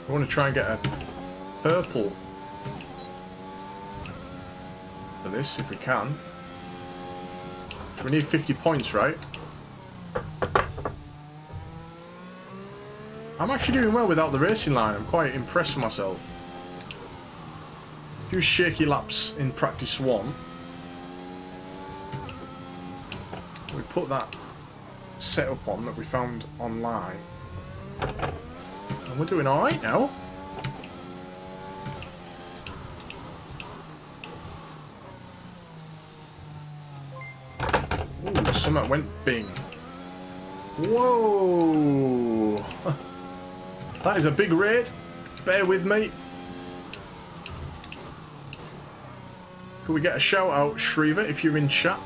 I want to try and get a purple for this if we can. We need 50 points, right? I'm actually doing well without the racing line. I'm quite impressed with myself. A few shaky laps in practice 1. We put that setup on that we found online. And we're doing alright now. Ooh, something went bing. Whoa! That is a big raid. Bear with me. Could we get a shout out, Shriver, if you're in chat?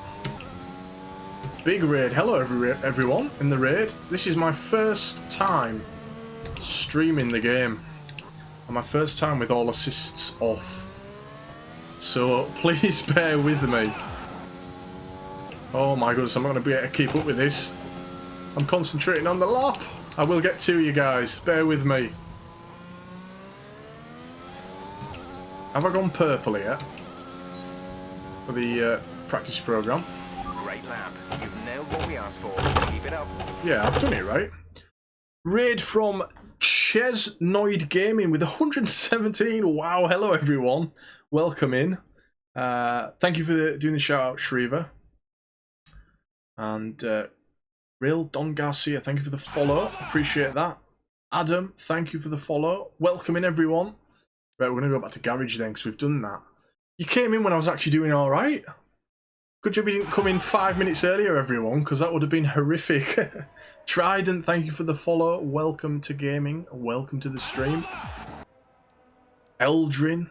Big raid. Hello, everyone in the raid. This is my first time streaming the game. And my first time with all assists off. So please bear with me. Oh my goodness, I'm not going to be able to keep up with this. I'm concentrating on the lap. I will get to you guys. Bear with me. Have I gone purple yet? For the practice program. Great lap. You've nailed what we asked for. Keep it up. Yeah, I've done it right. Raid from Chesnoid Gaming with 117. Wow, hello everyone. Welcome in. Thank you for doing the shout out, Shriver. And Real Don Garcia, thank you for the follow. Appreciate that. Adam, thank you for the follow. Welcome in everyone. Right, we're going to go back to garage then because we've done that. You came in when I was actually doing alright. Good job you didn't come in 5 minutes earlier, everyone, because that would have been horrific. Trident, thank you for the follow. Welcome to gaming. Welcome to the stream. Eldrin.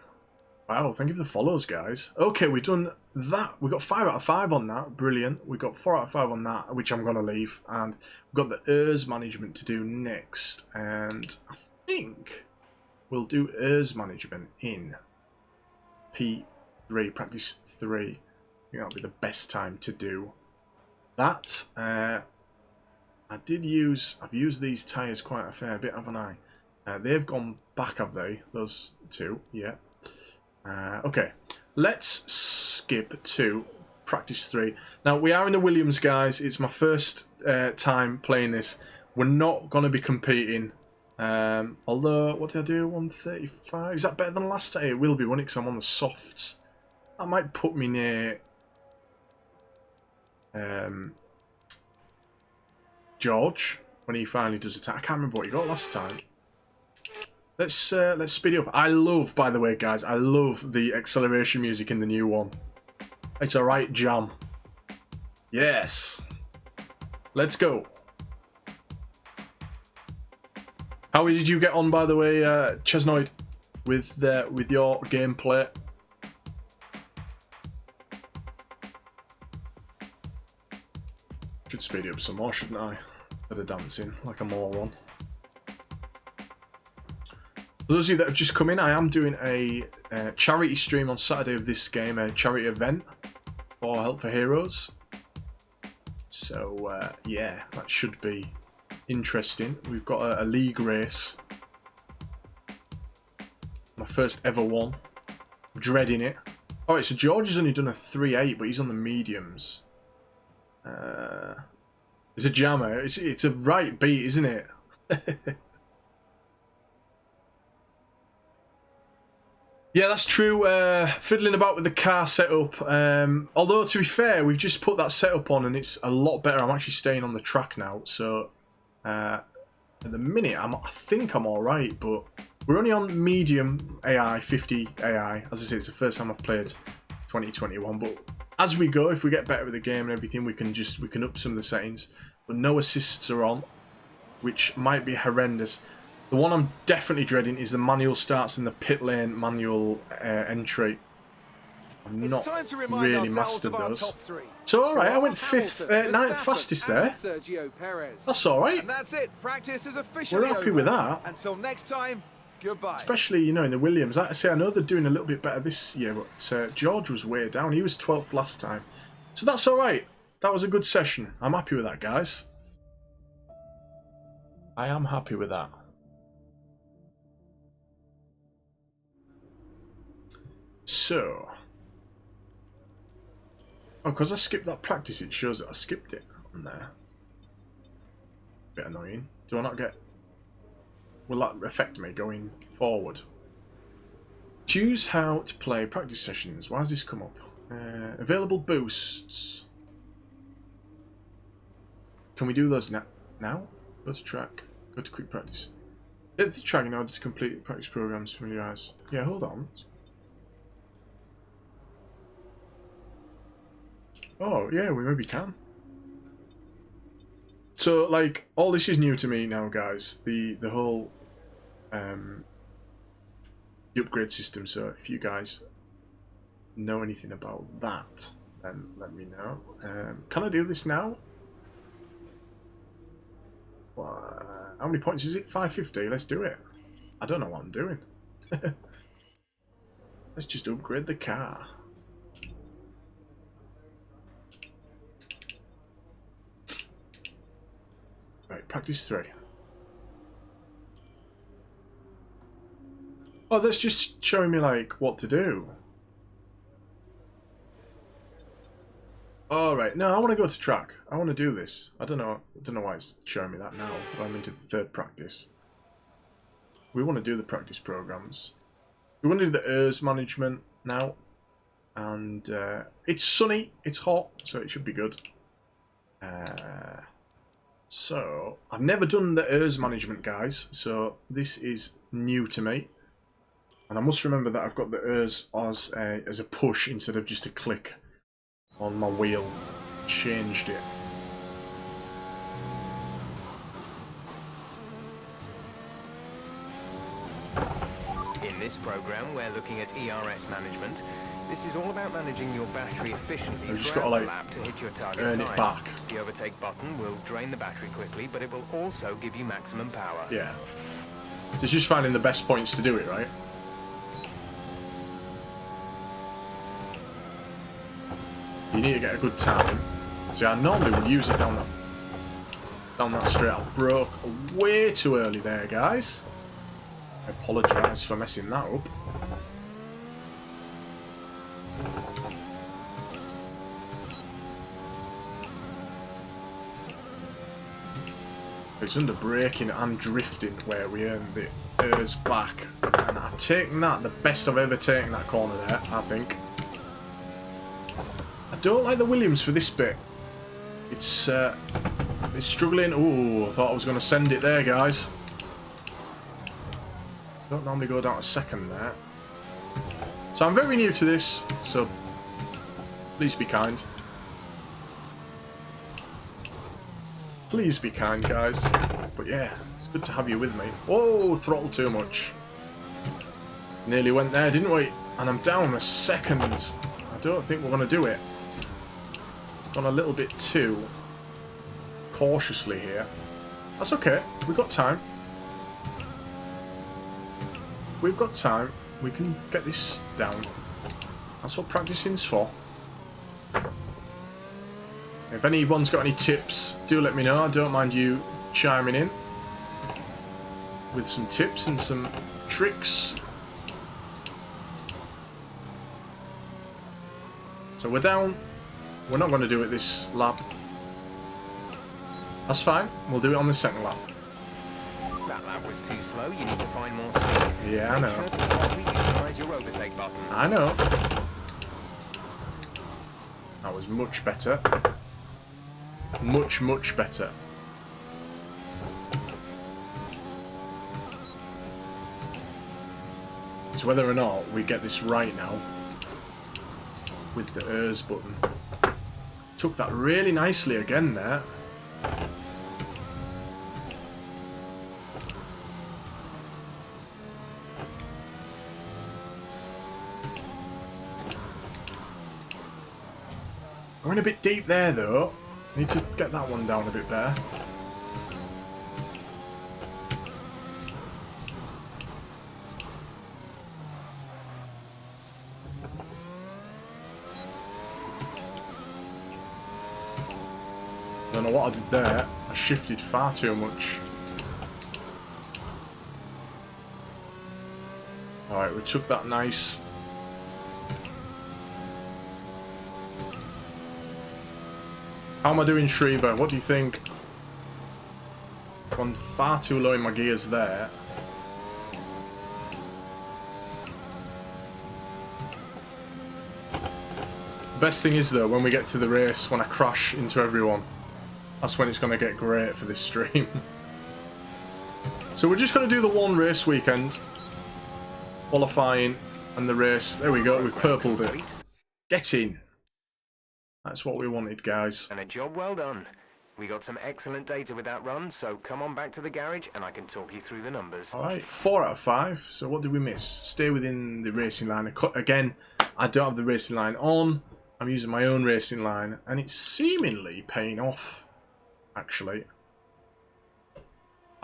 Wow, thank you for the follows, guys. Okay, we've done that. We got 5 out of 5 on that. Brilliant. We got 4 out of 5 on that, which I'm going to leave. And we've got the ERS management to do next. And I think we'll do ERS management in P3, practice 3. I think that'll be the best time to do that. I've used these tyres quite a fair bit, haven't I? They've gone back, have they? Those two, yeah. Okay, let's skip to practice 3. Now, we are in the Williams, guys. It's my first time playing this. We're not going to be competing. Although, what did I do? 135? Is that better than last time? It will be, won't it? Because I'm on the softs. That might put me near George when he finally does attack. I can't remember what he got last time. Let's speed it up. I love, by the way, guys, I love the acceleration music in the new one. It's a right jam. Yes. Let's go. How did you get on, by the way, Chesnoid, with your gameplay? Should speed it up some more, shouldn't I? Instead of dancing like a moron. For those of you that have just come in, I am doing a charity stream on Saturday of this game, a charity event for Help for Heroes. So, yeah, that should be interesting. We've got a league race. My first ever one. I'm dreading it. Alright, so George has only done a 3.8, but he's on the mediums. It's a jammer. It's a right beat, isn't it? Yeah, that's true. Fiddling about with the car setup. Although, to be fair, we've just put that setup on and it's a lot better. I'm actually staying on the track now. So, at the minute, I think I'm alright. But we're only on medium AI, 50 AI. As I say, it's the first time I've played 2021. But as we go, if we get better with the game and everything, we can up some of the settings. But no assists are on, which might be horrendous. The one I'm definitely dreading is the manual starts in the pit lane manual entry. I'm not really mastered those. So alright, I went 5th, 9th fastest there. That's alright. And that's it. Practice is officially We're happy over. with that. Until next time, goodbye. Especially, you know, in the Williams. Like I say, I know they're doing a little bit better this year, but George was way down. He was 12th last time. So that's alright. That was a good session. I'm happy with that, guys. I am happy with that. So, oh, because I skipped that practice, it shows that I skipped it on there. Bit annoying. Do I not get... Will that affect me going forward? Choose how to play practice sessions. Why has this come up? Available boosts. Can we do those now? Go to track. Go to quick practice. Hit the track in order to complete practice programs. Familiarize. Yeah, hold on. Oh, yeah, we maybe can. So, like, all this is new to me now, guys. The whole the upgrade system. So, if you guys know anything about that, then let me know. Can I do this now? How many points is it? 550. Let's do it. I don't know what I'm doing. Let's just upgrade the car. Right, practice 3. Oh, that's just showing me, like, what to do. Alright, no, I want to go to track. I want to do this. I don't know why it's showing me that now, but I'm into the 3rd practice. We want to do the practice programs. We want to do the ERS management now. And it's sunny, it's hot, so it should be good. So, I've never done the ERS management, guys, so this is new to me. And I must remember that I've got the ERS as a push instead of just a click on my wheel. Changed it. In this program, we're looking at ERS management. This is all about managing your battery efficiently I've just throughout got to, the like, lap to hit your target earn time. it back. The overtake button will drain the battery quickly, but it will also give you maximum power. Yeah. It's just finding the best points to do it, right? You need to get a good time. See, I normally would use it down that straight. I broke way too early there, guys. I apologise for messing that up. It's under braking and drifting where we earn the ERS back. And I've taken that, the best I've ever taken that corner there, I think. I don't like the Williams for this bit. It's struggling. Ooh, I thought I was going to send it there, guys. Don't normally go down to 2nd there. So I'm very new to this, so please be kind. Please be kind, guys. But yeah, it's good to have you with me. Whoa, throttle too much. Nearly went there, didn't we? And I'm down a 2nd. I don't think we're going to do it. Gone a little bit too cautiously here. That's okay. We've got time. We've got time. We can get this down. That's what practicing's for. If anyone's got any tips, do let me know. I don't mind you chiming in with some tips and some tricks. So we're down. We're not going to do it this lap. That's fine. We'll do it on the 2nd lap. That lap was too slow. You need to find more speed. Yeah, I know. Make sure to properly utilize Press your overtake button. I know. That was much better. Much, much better. So whether or not we get this right now with the ERS button. Took that really nicely again there. Going a bit deep there though. Need to get that one down a bit better. I don't know what I did there. I shifted far too much. Alright, we took that nice. How am I doing, Shriver? What do you think? Gone far too low in my gears there. Best thing is though, when we get to the race, when I crash into everyone, that's when it's going to get great for this stream. So we're just going to do the one race weekend. Qualifying and the race. There we go, we purpled it. Get in. That's what we wanted, guys. And a job well done. We got some excellent data with that run, so come on back to the garage and I can talk you through the numbers. Alright, 4 out of 5. So what did we miss? Stay within the racing line. Again, I don't have the racing line on. I'm using my own racing line, and it's seemingly paying off, actually.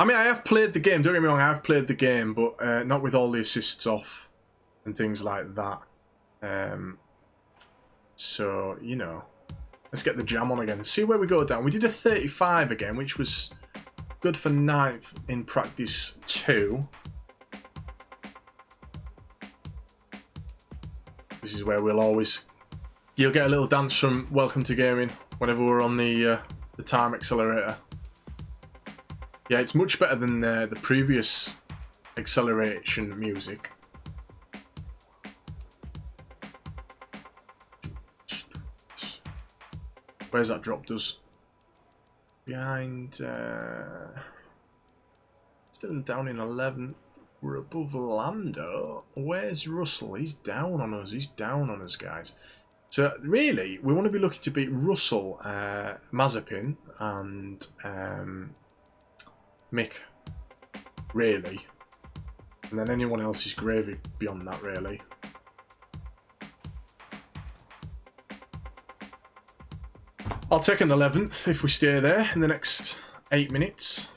I mean, I have played the game, don't get me wrong, I have played the game, but not with all the assists off and things like that. So, you know, let's get the jam on again. See where we go down. We did a 35 again, which was good for 9th in practice 2. This is where we'll always... You'll get a little dance from Welcome to Gaming whenever we're on the time accelerator. Yeah, it's much better than the previous acceleration music. Where's that dropped us? Behind... still down in 11th. We're above Lando. Where's Russell? He's down on us. He's down on us, guys. So, really, we want to be looking to beat Russell, Mazepin, and Mick. Really. And then anyone else is gravy beyond that, really. I'll take an 11th if we stay there in the next 8 minutes.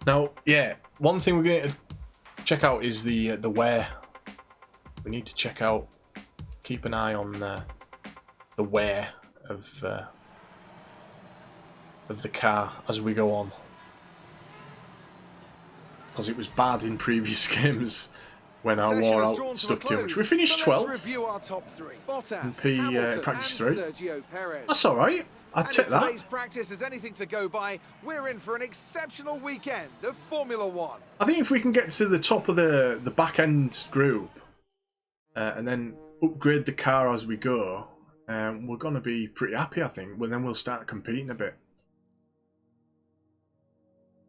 Now, yeah, one thing we're going to check out is the wear. We need to check out, keep an eye on the wear of the car as we go on, because it was bad in previous games. When I wore out stuff too much. We finished 12th in practice 3. That's alright. I'd take that. Today's practice is anything to go by. We're in for an exceptional weekend of Formula One. I think if we can get to the top of the back end group and then upgrade the car as we go, we're going to be pretty happy, I think. Well, then we'll start competing a bit.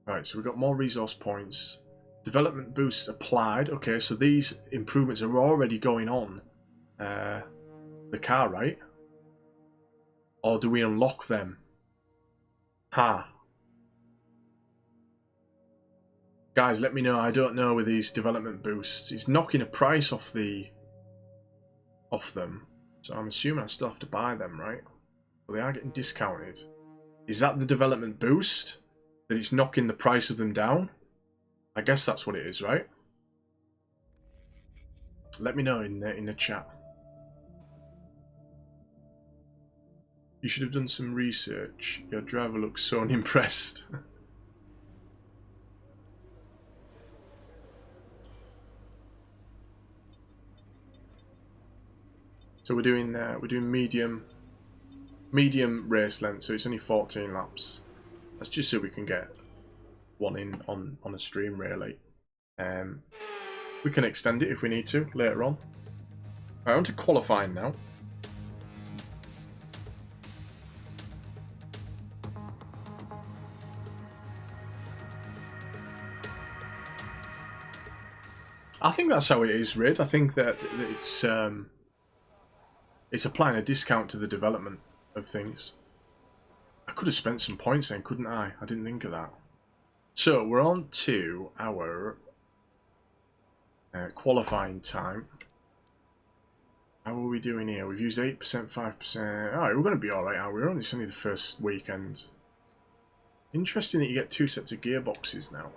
Right, so we've got more resource points. Development boost applied. Okay, so these improvements are already going on the car, right? Or do we unlock them? Guys, let me know. I don't know with these development boosts. It's knocking a price off them. So I'm assuming I still have to buy them, right? But they are getting discounted. Is that the development boost? That it's knocking the price of them down? I guess that's what it is, right? Let me know in the chat. You should have done some research. Your driver looks so unimpressed. So we're doing medium race length, so it's only 14 laps. That's just so we can get one in on a stream really. We can extend it if we need to later on. I want to qualifying now. I think that's how it is, Rid. I think that it's applying a discount to the development of things. I could have spent some points then, couldn't I? I didn't think of that. So we're on to our qualifying time. How are we doing here? We've used 8%, 5%. Alright, we're going to be alright, aren't we? It's only the first weekend. Interesting that you get 2 sets of gearboxes now.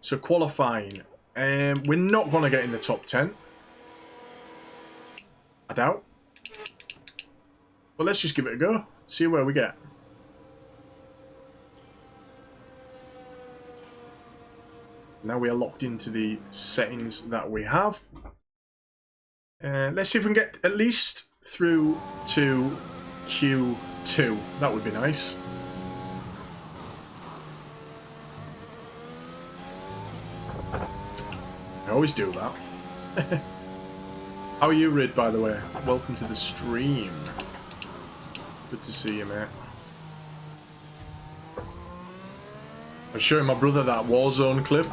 So qualifying. We're not going to get in the top 10. I doubt. But let's just give it a go. See where we get. Now we are locked into the settings that we have. Let's see if we can get at least through to Q2. That would be nice. I always do that. How are you, Rid, by the way? Welcome to the stream. Good to see you, mate. I was showing my brother that Warzone clip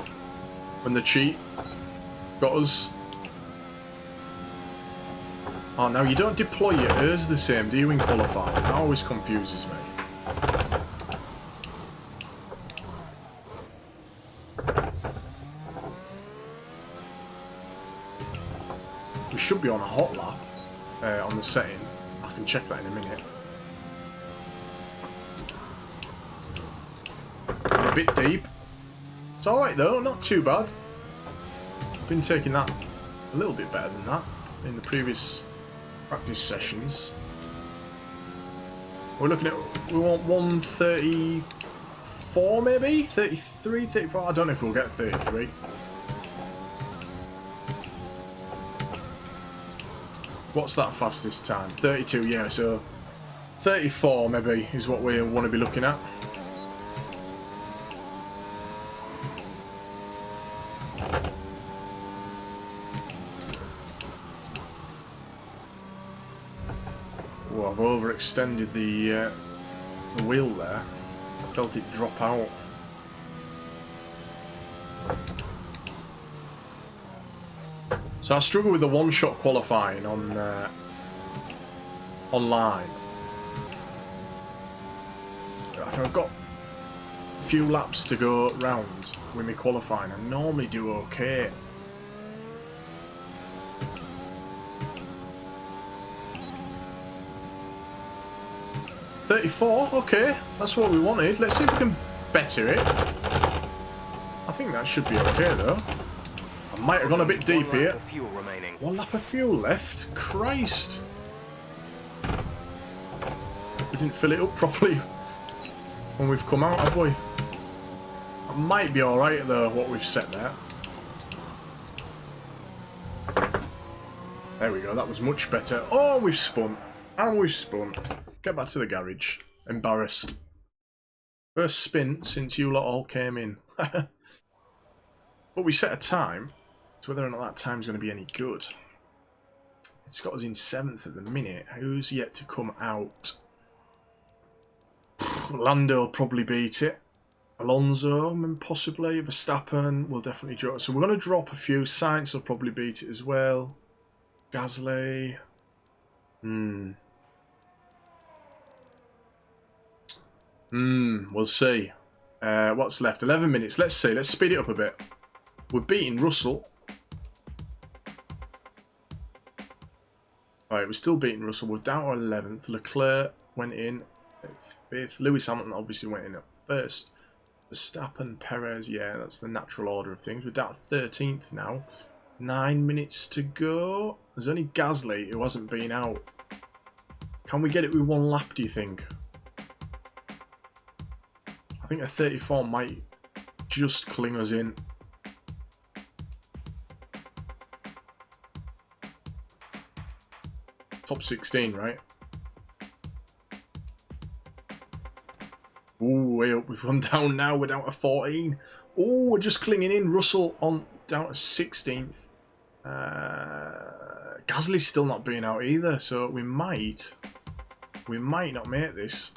when the cheat got us. Oh, now you don't deploy your ERs the same, do you, in qualifying? That always confuses me. We should be on a hot lap on the setting. I can check that in a minute. A bit deep. It's alright though, not too bad. Been taking that a little bit better than that in the previous practice sessions. We're looking at, we want 134 maybe? 33, 34? I don't know if we'll get 33. What's that fastest time? 32, yeah, so 34 maybe is what we want to be looking at. Well, I've overextended the wheel there. I felt it drop out. So I struggle with the one-shot qualifying on online. I've got a few laps to go round with me qualifying. I normally do okay. $34, okay, that's what we wanted. Let's see if we can better it. I think that should be okay though. I might have gone a bit deep here. One lap of fuel left? Christ! We didn't fill it up properly when we've come out, have we? That might be alright though, what we've set there. There we go, that was much better. Oh, we've spun. And we've spun. Get back to the garage. Embarrassed. First spin since you lot all came in. But we set a time. So whether or not that time's going to be any good. It's got us in 7th at the minute. Who's yet to come out? Lando will probably beat it. Alonso, possibly. Verstappen will definitely drop. So we're going to drop a few. Sainz will probably beat it as well. Gasly. We'll see. What's left? 11 minutes. Let's see. Let's speed it up a bit. We're beating Russell. Alright, we're still beating Russell. We're down to 11th. Leclerc went in at 5th. Lewis Hamilton obviously went in at 1st. Verstappen, Perez, yeah, that's the natural order of things. We're down to 13th now. 9 minutes to go. There's only Gasly who hasn't been out. Can we get it with one lap, do you think? I think a 34 might just cling us in. Top 16, right? Ooh, way up. We've gone down now. We're down to 14. Oh, we're just clinging in. Russell on down to 16th. Gasly's still not being out either, so we might not make this.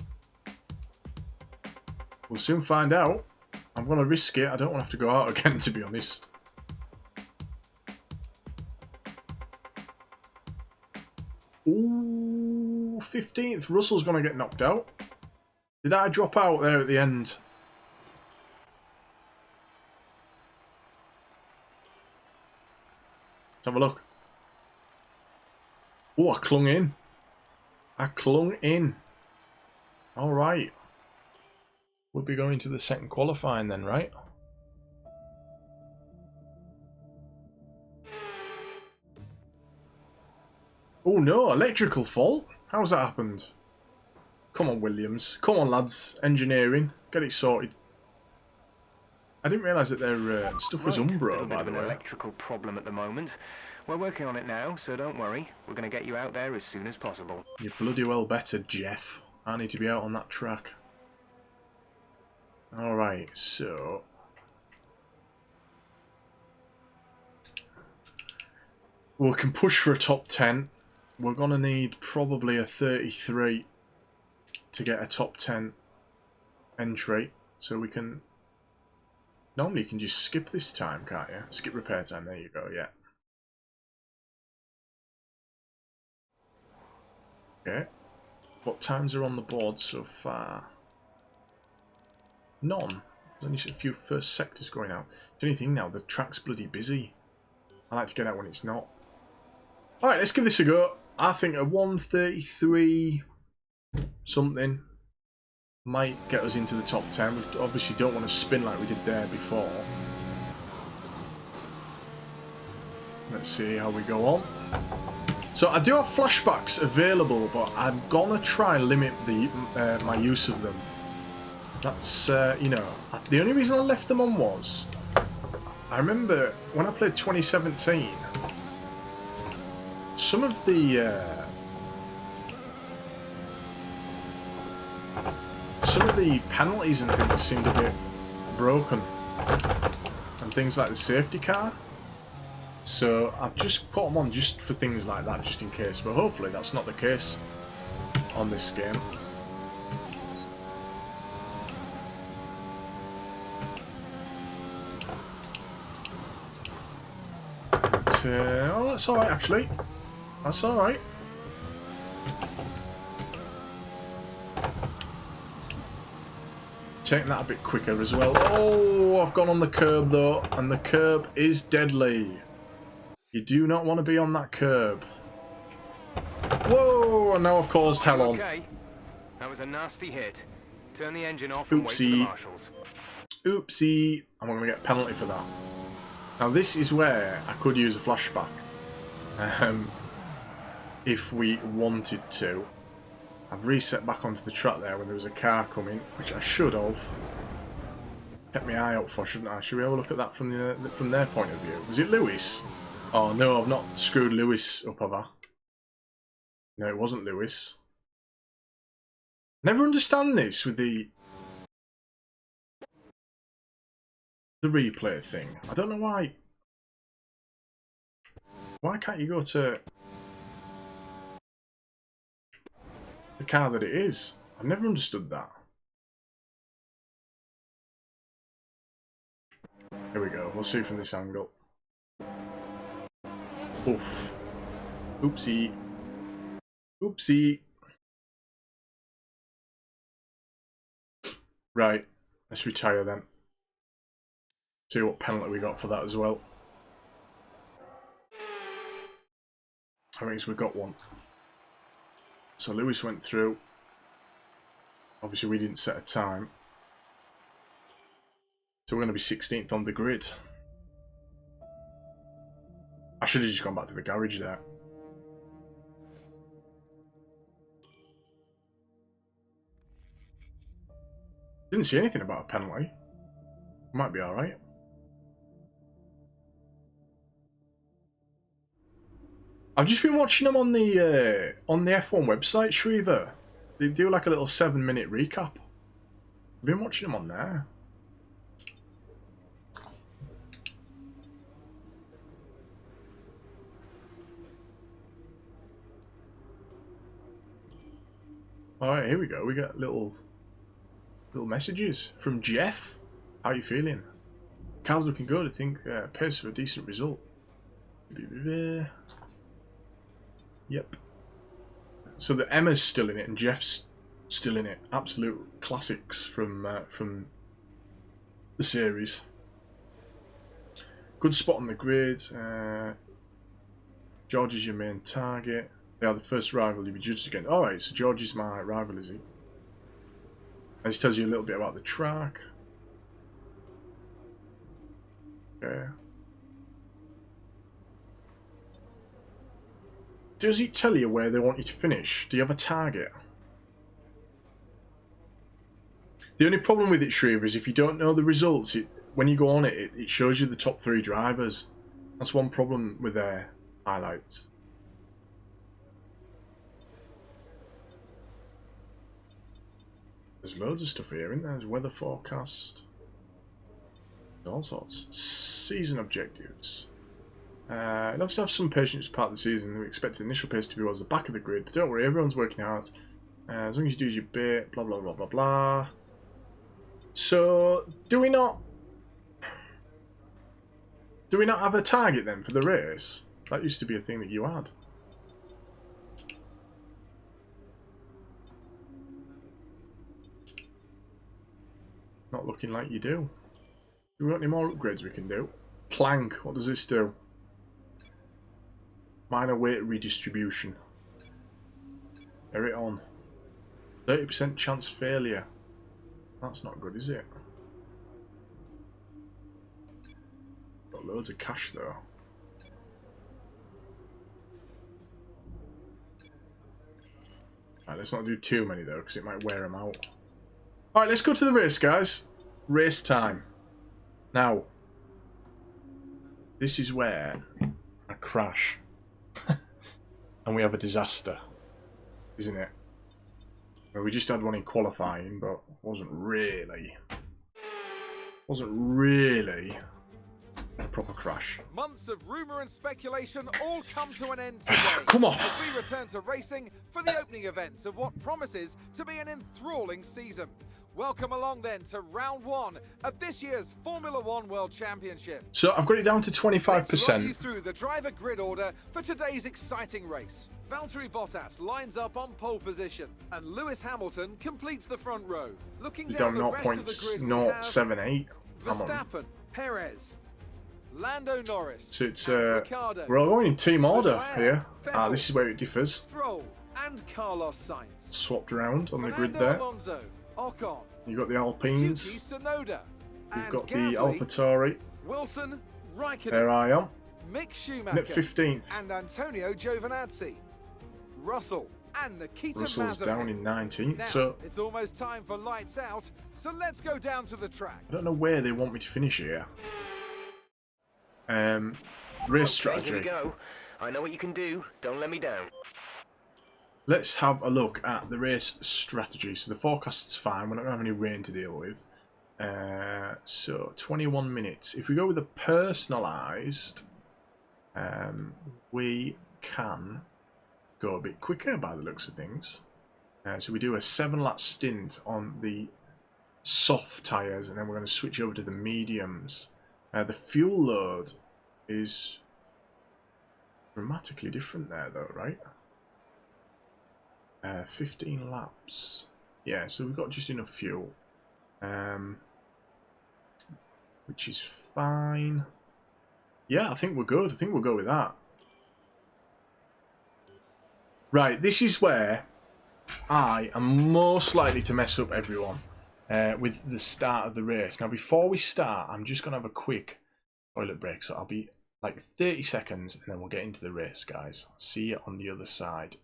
We'll soon find out. I'm going to risk it. I don't want to have to go out again, to be honest. Ooh, 15th. Russell's going to get knocked out. Did I drop out there at the end? Let's have a look. Oh, I clung in. I clung in. All right. We'll be going to the second qualifying then, right? Oh no, electrical fault? How's that happened? Come on, Williams. Come on, lads. Engineering. Get it sorted. I didn't realise that their stuff was Umbro, by the way. An electrical problem at the moment. We're working on it now, so don't worry. We're going to get you out there as soon as possible. You bloody well better, Jeff. I need to be out on that track. Alright, so... we can push for a top 10. We're going to need probably a 33 to get a top 10 entry. So we can... normally you can just skip this time, can't you? Skip repair time, there you go, yeah. Okay. What times are on the board so far? None. There's only a few first sectors going out. The only thing now, the track's bloody busy. I like to get out when it's not. Alright, let's give this a go. I think a 133 something might get us into the top 10. We obviously don't want to spin like we did there before. Let's see how we go on. So I do have flashbacks available, but I'm gonna try and limit the my use of them. That's, you know, the only reason I left them on was, I remember when I played 2017, some of the penalties and things seemed a bit broken, and things like the safety car. So I've just put them on just for things like that, just in case. But hopefully that's not the case on this game. But, oh, that's alright actually. That's alright. Taking that a bit quicker as well. Oh, I've gone on the curb though, and the curb is deadly. You do not want to be on that curb. Whoa, and now I've caused hell on. Okay. That was a nasty hit. Turn the engine off and wait for the marshals. Oopsie. I'm going to get a penalty for that. Now this is where I could use a flashback. If we wanted to. I've reset back onto the track there when there was a car coming, which I should have kept my eye out for, shouldn't I? Should we have a look at that from their point of view? Was it Lewis? Oh no, I've not screwed Lewis up, have I? No, it wasn't Lewis. Never understand this with the replay thing. I don't know why. Why can't you go to the car that it is? I've never understood that. Here we go. We'll see from this angle. Oof. Oopsie. Oopsie. Right. Let's retire then. See what penalty we got for that as well. I think we got one. So Lewis went through. Obviously we didn't set a time. So we're going to be 16th on the grid. I should have just gone back to the garage there. Didn't see anything about a penalty. Might be alright. I've just been watching them on the F1 website, Shriver. They do like a little 7-minute recap I've been watching them on there. Alright, here we go. We got little messages from Jeff. How you feeling? Car's looking good. I think pace for a decent result. Yep. So the Emma's still in it and Jeff's still in it. Absolute classics from the series. Good spot on the grid. George is your main target. They are the first rival you'll be judged against. Alright, so George is my rival, is he? This tells you a little bit about the track. Okay. Does it tell you where they want you to finish? Do you have a target? The only problem with it, Shriver, is if you don't know the results, when you go on it, it shows you the top 3 drivers. That's one problem with their highlights. There's loads of stuff here, isn't there? There's weather forecast. All sorts. Season objectives. You'll have to have some patience as part of the season. We expect the initial pace to be towards the back of the grid, but don't worry, everyone's working hard. As long as you do your bit, blah blah blah blah blah. So, do we not have a target then for the race? That used to be a thing that you had. Not looking like you do. Do we got any more upgrades we can do? Plank, what does this do? Minor weight redistribution. Carry it on. 30% chance failure. That's not good, is it? Got loads of cash though. Right, let's not do too many though, because it might wear them out. Alright, let's go to the race, guys. Race time. Now, this is where I crash. And we have a disaster. Isn't it? Well, we just had one in qualifying, but wasn't really a proper crash. Months of rumour and speculation all come to an end today. Come on! As we return to racing for the opening event of what promises to be an enthralling season. Welcome along then to round 1 of this year's Formula 1 World Championship. So I've got it down to 25%. Let's run you through the driver grid order for today's exciting race. Valtteri Bottas lines up on pole position, and Lewis Hamilton completes the front row. Looking down the rest of the grid, we have 0.078. Verstappen, Perez, Lando Norris, So it's and Ricciardo, we're all going in team order Leclerc, here. Vettel, This is where it differs. Stroll, and Carlos Sainz. Swapped around on the grid Fernando there. Alonso, Ocon, You've got the Yuki Alpines. Tsunoda, You've and got the Gasly, AlphaTauri. Wilson, Raikkonen, There I am. Mick In Schumacher, at 15th. and Antonio Giovinazzi. Russell and Nikita Russell's Mazepin. down in 19th. Now, So it's almost time for lights out, so let's go down to the track. I don't know where they want me to finish here. Race Okay, strategy. here we go. I know what you can do. Don't let me down. Let's have a look at the race strategy. So the forecast's fine. We're not going to have any rain to deal with. So 21 minutes. If we go with a personalised, we can go a bit quicker by the looks of things. So we do a 7-lap stint on the soft tyres, and then we're going to switch over to the mediums. The fuel load is dramatically different there though, right? 15 laps. Yeah, so we've got just enough fuel. Which is fine. Yeah, I think we're good. I think we'll go with that. Right, this is where I am most likely to mess up everyone with the start of the race. Now, before we start, I'm just going to have a quick toilet break. So I'll be like 30 seconds and then we'll get into the race, guys. See you on the other side.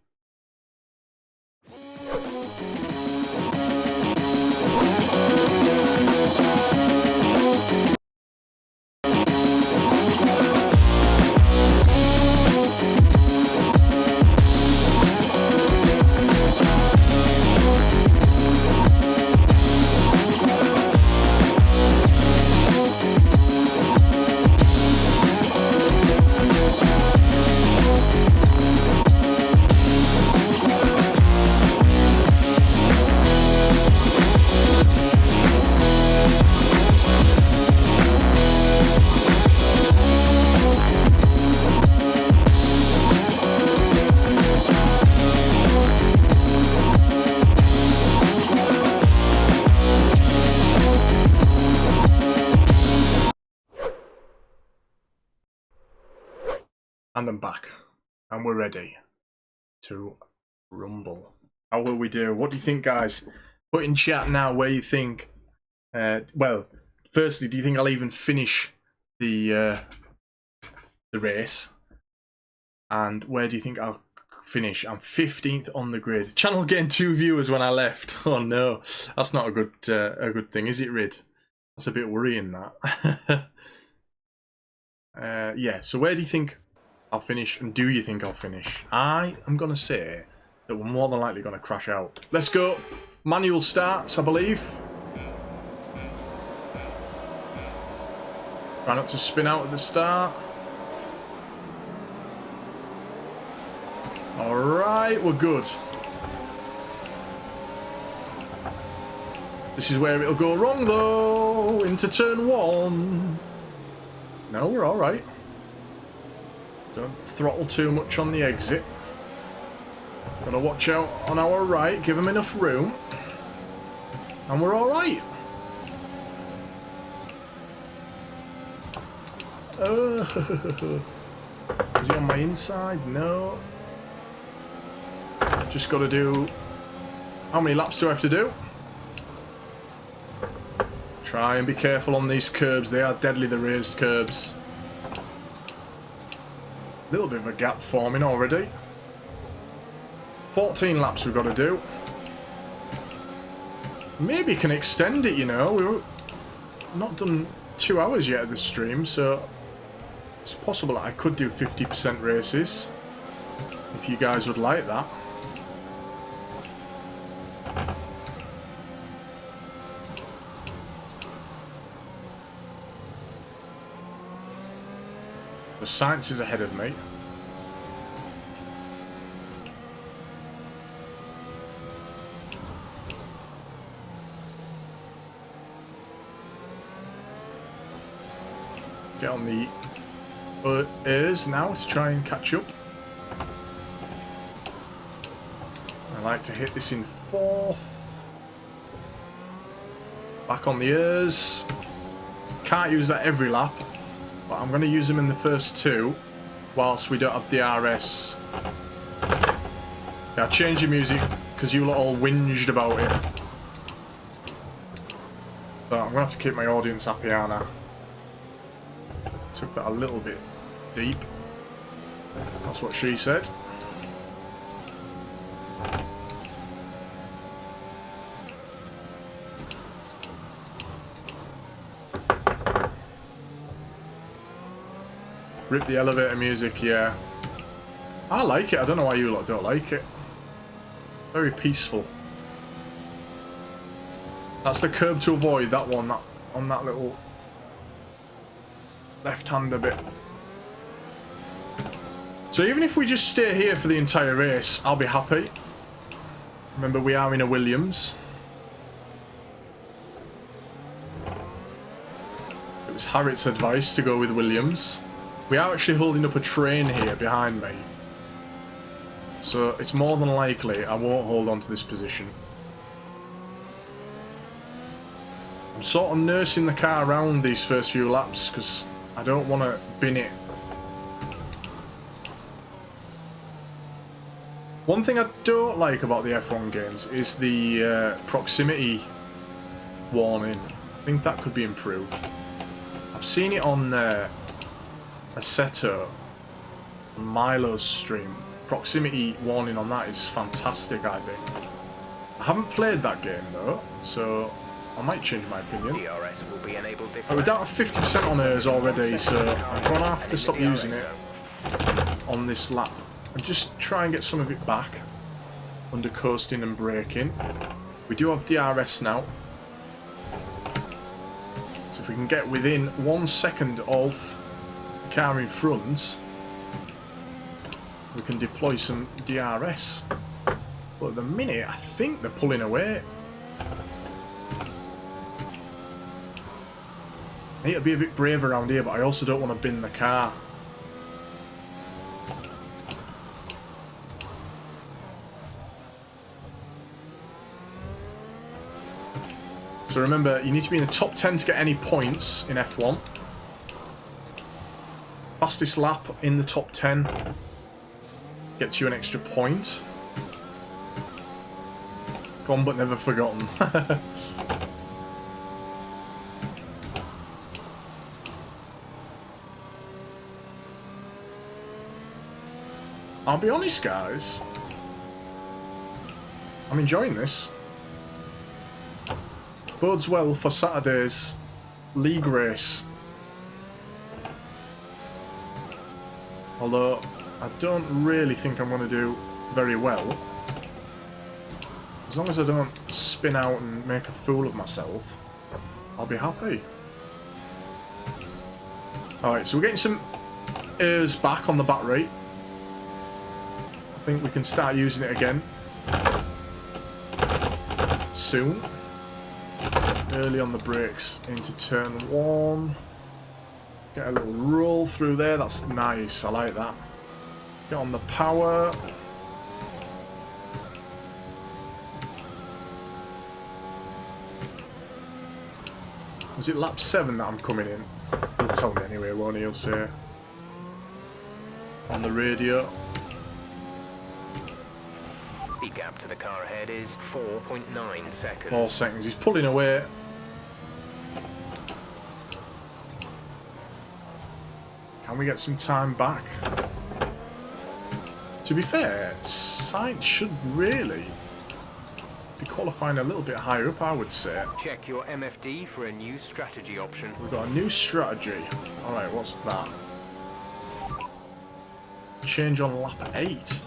And I'm back. And we're ready to rumble. How will we do? What do you think, guys? Put in chat now where you think. Well, firstly, do you think I'll even finish the race? And where do you think I'll finish? I'm 15th on the grid. Channel getting 2 viewers when I left. Oh no, that's not a good thing, is it, Rid? That's a bit worrying, that. Yeah, so where do you think I'll finish, and do you think I'll finish? I am going to say that we're more than likely going to crash out. Let's go. Manual starts, I believe. Try not to spin out at the start. Alright, we're good. This is where it'll go wrong, though. Into turn 1. No, we're alright. Don't throttle too much on the exit. Gotta watch out on our right, give them enough room. And we're alright. Is he on my inside? No. Just gotta do... How many laps do I have to do? Try and be careful on these curbs. They are deadly, the raised curbs. A little bit of a gap forming already. 14 laps we've got to do. Maybe can extend it, you know. We've not done 2 hours yet of the stream, so it's possible that I could do 50% races if you guys would like that. The science is ahead of me. Get on the ears now to try and catch up. I like to hit this in 4th. Back on the ears. Can't use that every lap, but I'm going to use them in the first 2 whilst we don't have DRS. Yeah, change your music because you lot all whinged about it. So I'm going to have to keep my audience happy, aren't I? Took that a little bit deep. That's what she said. Rip the elevator music, yeah. I like it. I don't know why you lot don't like it. Very peaceful. That's the curb to avoid, that one, that on that little left-hander bit. So even if we just stay here for the entire race, I'll be happy. Remember, we are in a Williams. It was Harriet's advice to go with Williams. We are actually holding up a train here behind me. So it's more than likely I won't hold on to this position. I'm sort of nursing the car around these first few laps because I don't want to bin it. One thing I don't like about the F1 games is the proximity warning. I think that could be improved. I've seen it on Assetto, on Milo's stream. Proximity warning on that is fantastic, I think. I haven't played that game though, so I might change my opinion. DRS will be enabled this We're down to 50% on hers already, so I'm going to have to stop using it on this lap and just try and get some of it back under coasting and braking. We do have DRS now, so if we can get within 1 second of the car in front, we can deploy some DRS. But at the minute, I think they're pulling away. I need to be a bit brave around here, but I also don't want to bin the car. So remember, you need to be in the top 10 to get any points in F1. Fastest lap in the top 10 gets you an extra point. Gone but never forgotten. I'll be honest, guys. I'm enjoying this. Bodes well for Saturday's league race. Although, I don't really think I'm going to do very well. As long as I don't spin out and make a fool of myself, I'll be happy. Alright, so we're getting some airs back on the battery. I think we can start using it again soon. Early on the brakes into turn 1. Get a little roll through there, that's nice, I like that. Get on the power. Was it lap 7 that I'm coming in? He'll tell me anyway, won't he? He'll say on the radio. The gap to the car ahead is 4.9 seconds. 4 seconds. He's pulling away. Can we get some time back? To be fair, Sainz should really be qualifying a little bit higher up, I would say. Check your MFD for a new strategy option. We've got a new strategy. Alright, what's that? Change on lap 8.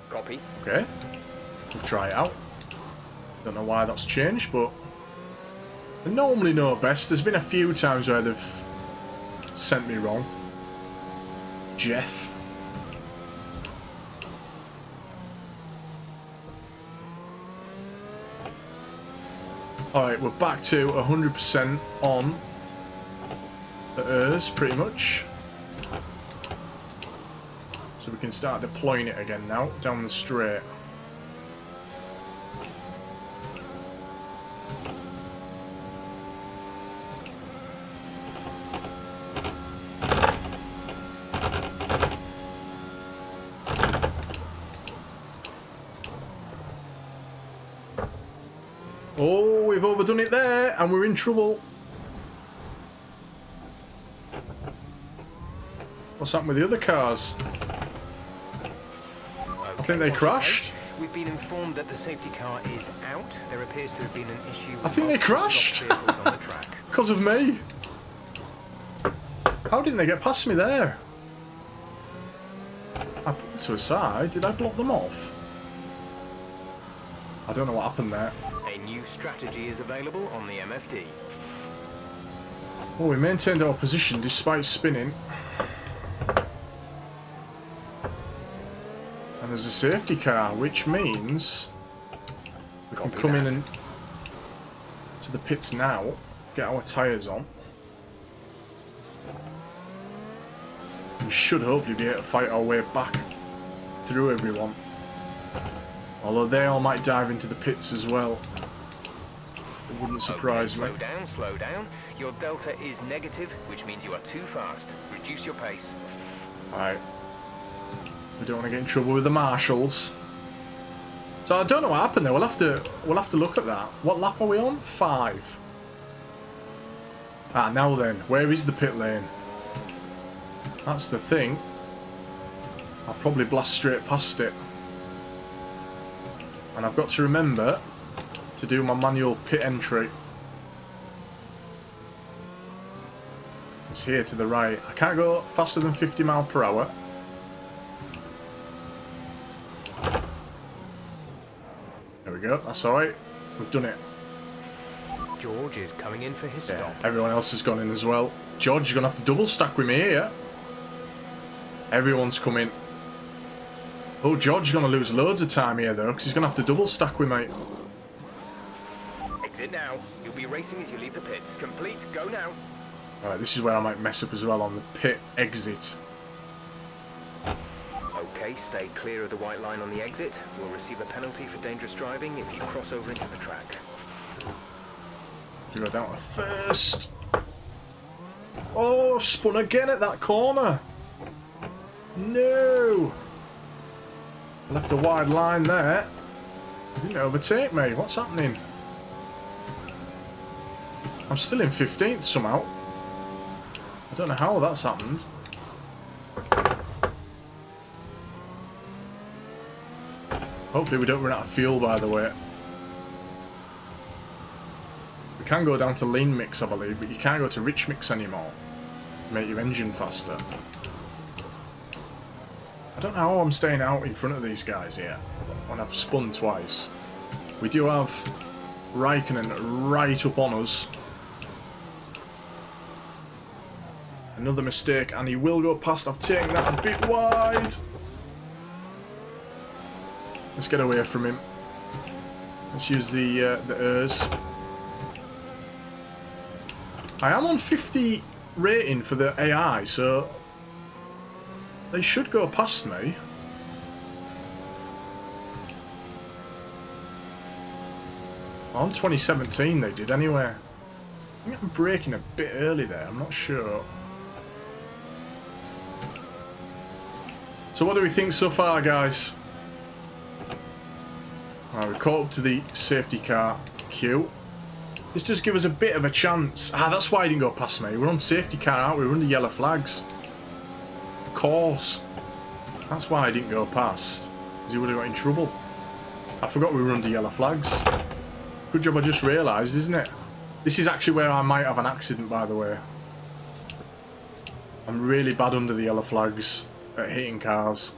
Copy. Okay. We'll try it out. Don't know why that's changed, but they normally know best. There's been a few times where they've sent me wrong. Jeff. Alright, we're back to 100% on the airs, pretty much. So we can start deploying it again now, down the straight. Oh, we've overdone it there, and we're in trouble. What's happened with the other cars? I think they crashed. We've been informed that the safety car is out. There appears to have been an issue with I think they crashed. vehicles on the track. Because of me. How didn't they get past me there? I put them to a side. Did I block them off? I don't know what happened there. A new strategy is available on the MFD. Well, we maintained our position despite spinning. And there's a safety car, which means we can come in and to the pits now, get our tyres on. We should hopefully be able to fight our way back through everyone. Although they all might dive into the pits as well. It wouldn't surprise me. Slow down, slow down. Your delta is negative, which means you are too fast. Reduce your pace. Alright. We don't want to get in trouble with the marshals. So I don't know what happened there. We'll have to look at that. What lap are we on? 5. Ah, now then, where is the pit lane? That's the thing. I'll probably blast straight past it. And I've got to remember to do my manual pit entry. It's here to the right. I can't go faster than 50 miles per hour. There we go, that's alright. We've done it. George is coming in for his stop. Everyone else has gone in as well. George, you're going to have to double stack with me here. Everyone's coming. Oh, George is going to lose loads of time here though, because he's going to have to double stack with me. Exit now. You'll be racing as you leave the pits. Complete. Go now. Alright, this is where I might mess up as well on the pit exit. Okay, stay clear of the white line on the exit. You'll receive a penalty for dangerous driving if you cross over into the track. We go down to first. Oh, spun again at that corner. No! I left a wide line there. He didn't overtake me. What's happening? I'm still in 15th somehow. I don't know how that's happened. Hopefully we don't run out of fuel, by the way. We can go down to lean mix, I believe, but you can't go to rich mix anymore. Make your engine faster. I don't know how I'm staying out in front of these guys here when I've spun twice. We do have Raikkonen right up on us. Another mistake, and he will go past. I've taken that a bit wide. Let's get away from him. Let's use the ERS. I am on 50 rating for the AI, so they should go past me. On 2017 they did anyway. I think I'm braking a bit early there, I'm not sure. So what do we think so far, guys? Right, we caught up to the safety car queue. This does give us a bit of a chance. Ah, that's why he didn't go past me. We're on safety car, aren't we? We're under yellow flags. Of course. That's why I didn't go past. Because he would have got in trouble. I forgot we were under yellow flags. Good job I just realised, isn't it? This is actually where I might have an accident, by the way. I'm really bad under the yellow flags at hitting cars.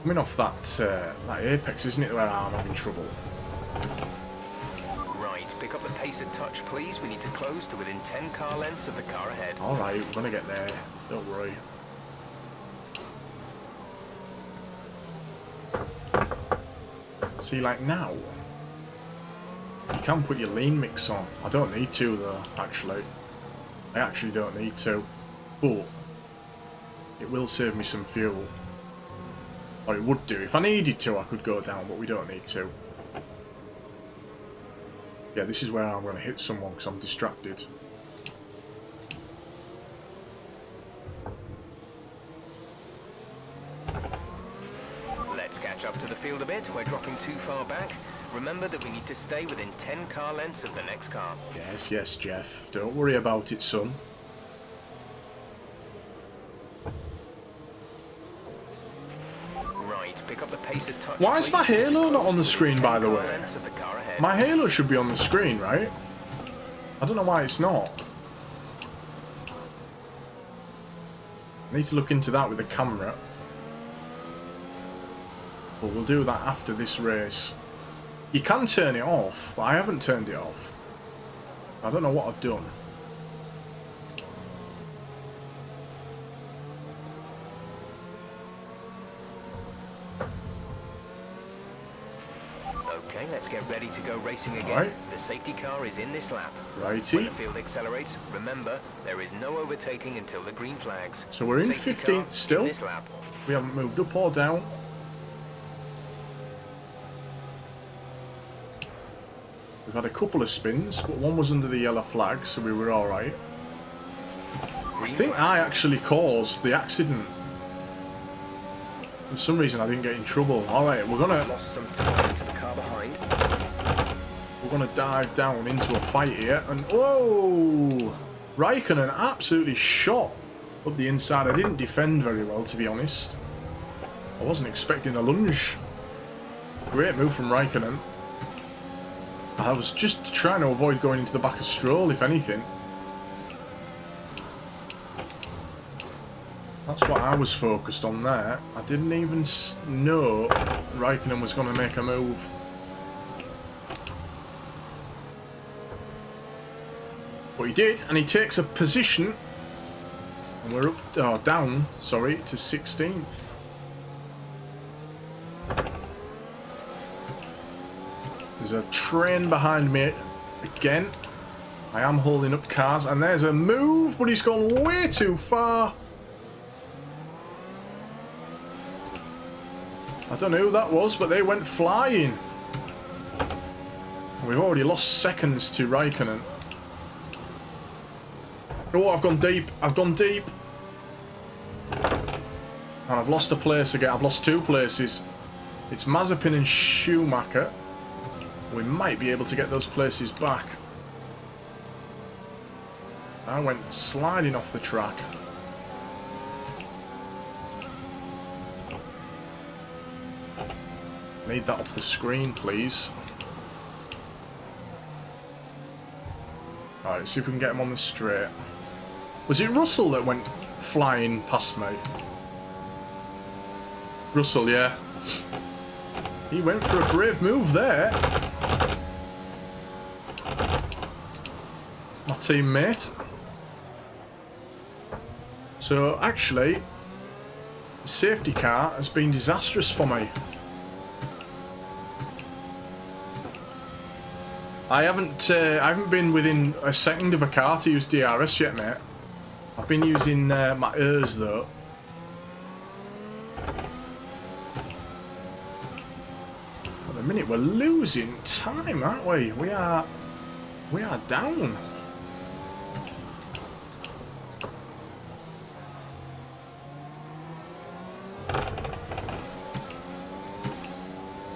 Coming off that apex, isn't it, where I'm having trouble? Right, pick up the pace a touch, please. We need to close to within 10 car lengths of the car ahead. Alright, we're gonna get there. Don't worry. See, like now, you can put your lean mix on. I don't need to, though, actually. I actually don't need to. But it will save me some fuel. Or it would do. If I needed to, I could go down, but we don't need to. Yeah, this is where I'm going to hit someone because I'm distracted. Let's catch up to the field a bit. We're dropping too far back. Remember that we need to stay within 10 car lengths of the next car. Yes, yes, Jeff. Don't worry about it, son. Right, pick up the pace a touch. Why is my halo not on the screen, by the way? My halo should be on the screen, right? I don't know why it's not. I need to look into that with the camera. But we'll do that after this race. You can turn it off, but I haven't turned it off. I don't know what I've done. Okay, let's get ready to go racing again. Right. The safety car is in this lap. Righty. When the field accelerates, remember, there is no overtaking until the green flags. So we're in Safety 15th car still. in this lap. We haven't moved up or down. We've had a couple of spins, but one was under the yellow flag, so we were alright. I think I actually caused the accident. For some reason I didn't get in trouble. Alright, we're gonna... Lost some time to the car behind. We're gonna dive down into a fight here, and whoa! Raikkonen absolutely shot up the inside. I didn't defend very well, to be honest. I wasn't expecting a lunge. Great move from Raikkonen. I was just trying to avoid going into the back of Stroll, if anything. That's what I was focused on there. I didn't even know Raikkonen was going to make a move. But he did, and he takes a position. And we're up, down, sorry, to 16th. There's a train behind me again. I am holding up cars, and there's a move, but he's gone way too far. I don't know who that was, but they went flying. We've already lost seconds to Raikkonen. Oh, I've gone deep. I've gone deep. And I've lost a place again. I've lost 2 places. It's Mazepin and Schumacher. We might be able to get those places back. I went sliding off the track. Need that off the screen, please. Alright, see if we can get him on the straight. Was it Russell that went flying past me? Russell, yeah. He went for a brave move there. My teammate. So, actually, the safety car has been disastrous for me. I haven't been within a second of a car to use DRS yet, mate. I've been using my ears though. At the minute we're losing time, aren't we? We are down.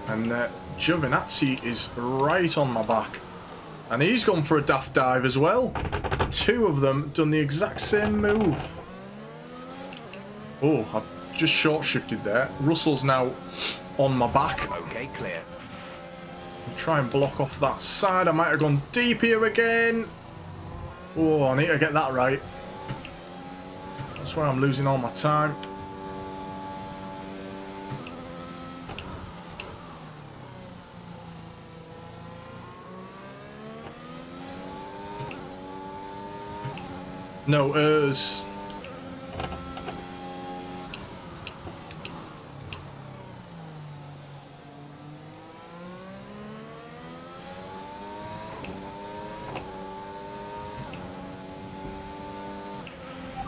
And Giovinazzi is right on my back. And he's gone for a daft dive as well. 2 of them done the exact same move. Oh, I've just short shifted there. Russell's now on my back. Okay, clear. I'll try and block off that side. I might have gone deep here again. Oh, I need to get that right. That's where I'm losing all my time. No errs.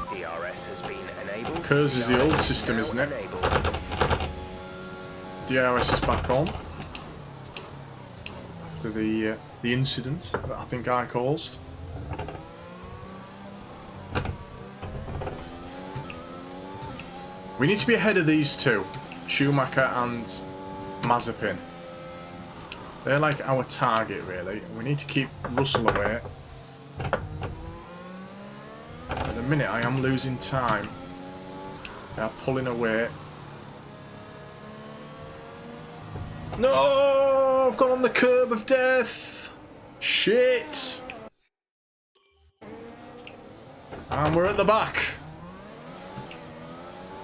DRS has been enabled. Curse is the old system, isn't it? DRS is back on. After the incident that I think I caused. We need to be ahead of these 2, Schumacher and Mazepin. They're like our target, really. We need to keep Russell away. At the minute, I am losing time. They are pulling away. No! I've gone on the curb of death! Shit! And we're at the back.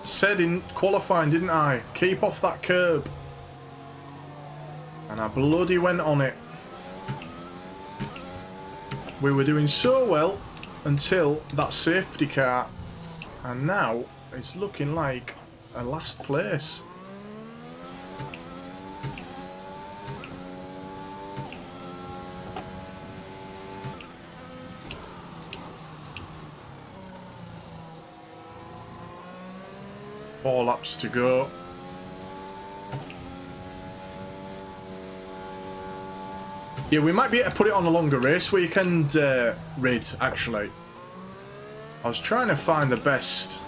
Said in qualifying, didn't I? Keep off that curb. And I bloody went on it. We were doing so well until that safety car. And now it's looking like a last place. Four laps to go. Yeah, we might be able to put it on a longer race weekend, Rid, actually. I was trying to find the best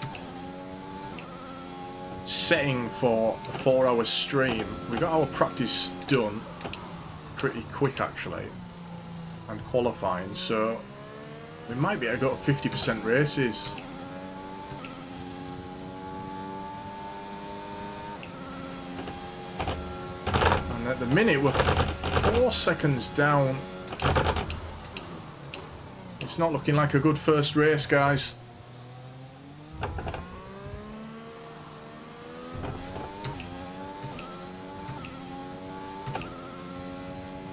setting for a 4-hour stream. We got our practice done pretty quick, actually, and qualifying, so we might be able to go to 50% races. At the minute, we're 4 seconds down. It's not looking like a good first race, guys.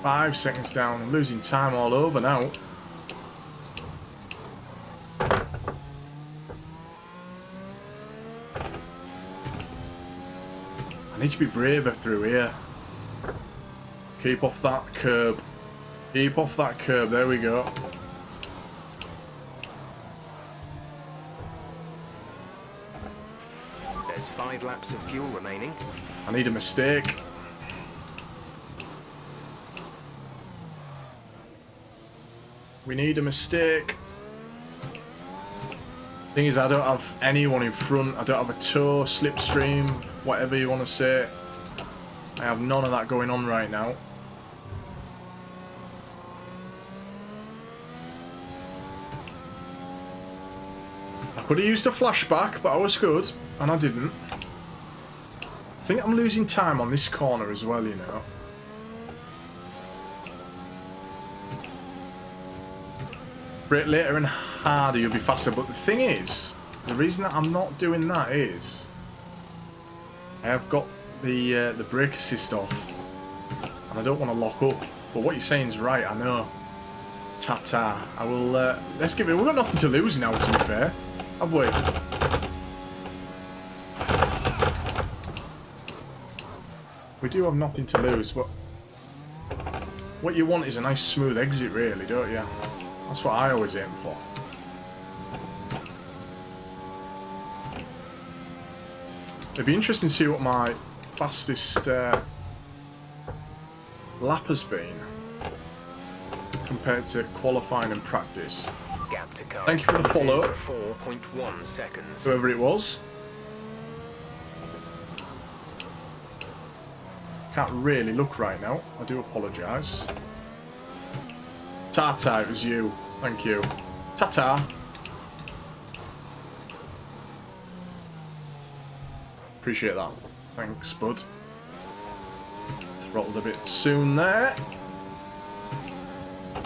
Five seconds down. I'm losing time all over now. I need to be braver through here. Keep off that curb. Keep off that curb. There we go. There's 5 laps of fuel remaining. I need a mistake. We need a mistake. Thing is, I don't have anyone in front. I don't have a tow, slipstream, whatever you want to say. I have none of that going on right now. I could have used a flashback, but I was good, and I didn't. I think I'm losing time on this corner as well, you know. Brake later and harder, you'll be faster. But the thing is, the reason that I'm not doing that is I have got the brake assist off, and I don't want to lock up. But what you're saying is right. I know. Ta-ta. I will. Let's give it. We've got nothing to lose now, to be fair, have we? We do have nothing to lose, but what you want is a nice smooth exit, really, don't you? That's what I always aim for. It'd be interesting to see what my fastest lap has been compared to qualifying and practice. Gap to car. Thank you for the follow. 4.1 seconds. Whoever it was. Can't really look right now. I do apologise. Ta-ta, it was you. Thank you. Ta-ta. Appreciate that. Thanks, bud. Throttled a bit soon there.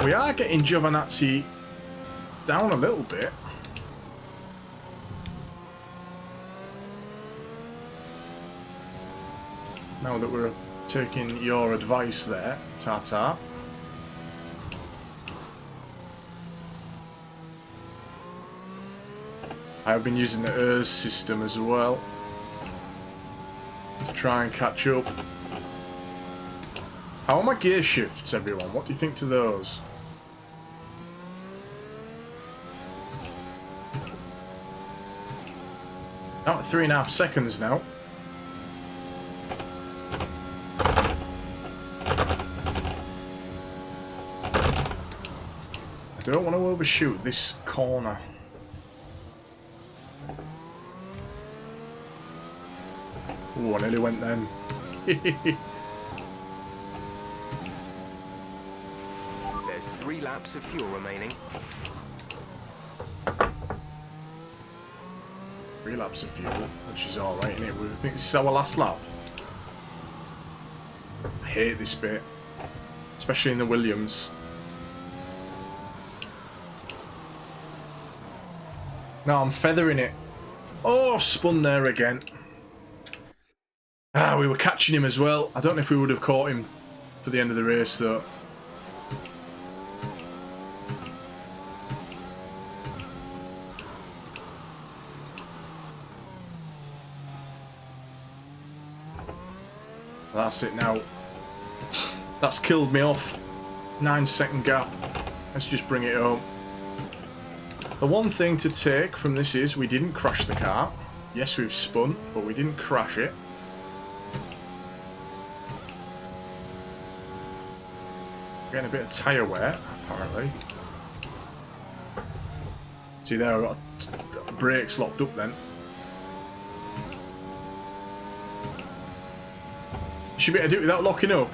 We are getting Giovinazzi down a little bit. Now that we're taking your advice there, ta-ta. I've been using the ERS system as well to try and catch up. How are my gear shifts, everyone? What do you think to those? Out at 3.5 seconds now. I don't want to overshoot this corner. Oh, I nearly went then. There's 3 laps of fuel remaining. 3 laps of fuel, which is alright, isn't it? I think this is our last lap. I hate this bit, especially in the Williams. No, I'm feathering it. Oh, I've spun there again. Ah, we were catching him as well. I don't know if we would have caught him for the end of the race, though. That's it now. That's killed me off. 9-second gap. Let's just bring it home. The one thing to take from this is we didn't crash the car. Yes, we've spun, but we didn't crash it. Getting a bit of tyre wear, apparently. See there, I've got brakes locked up then. You should be able to do it without locking up.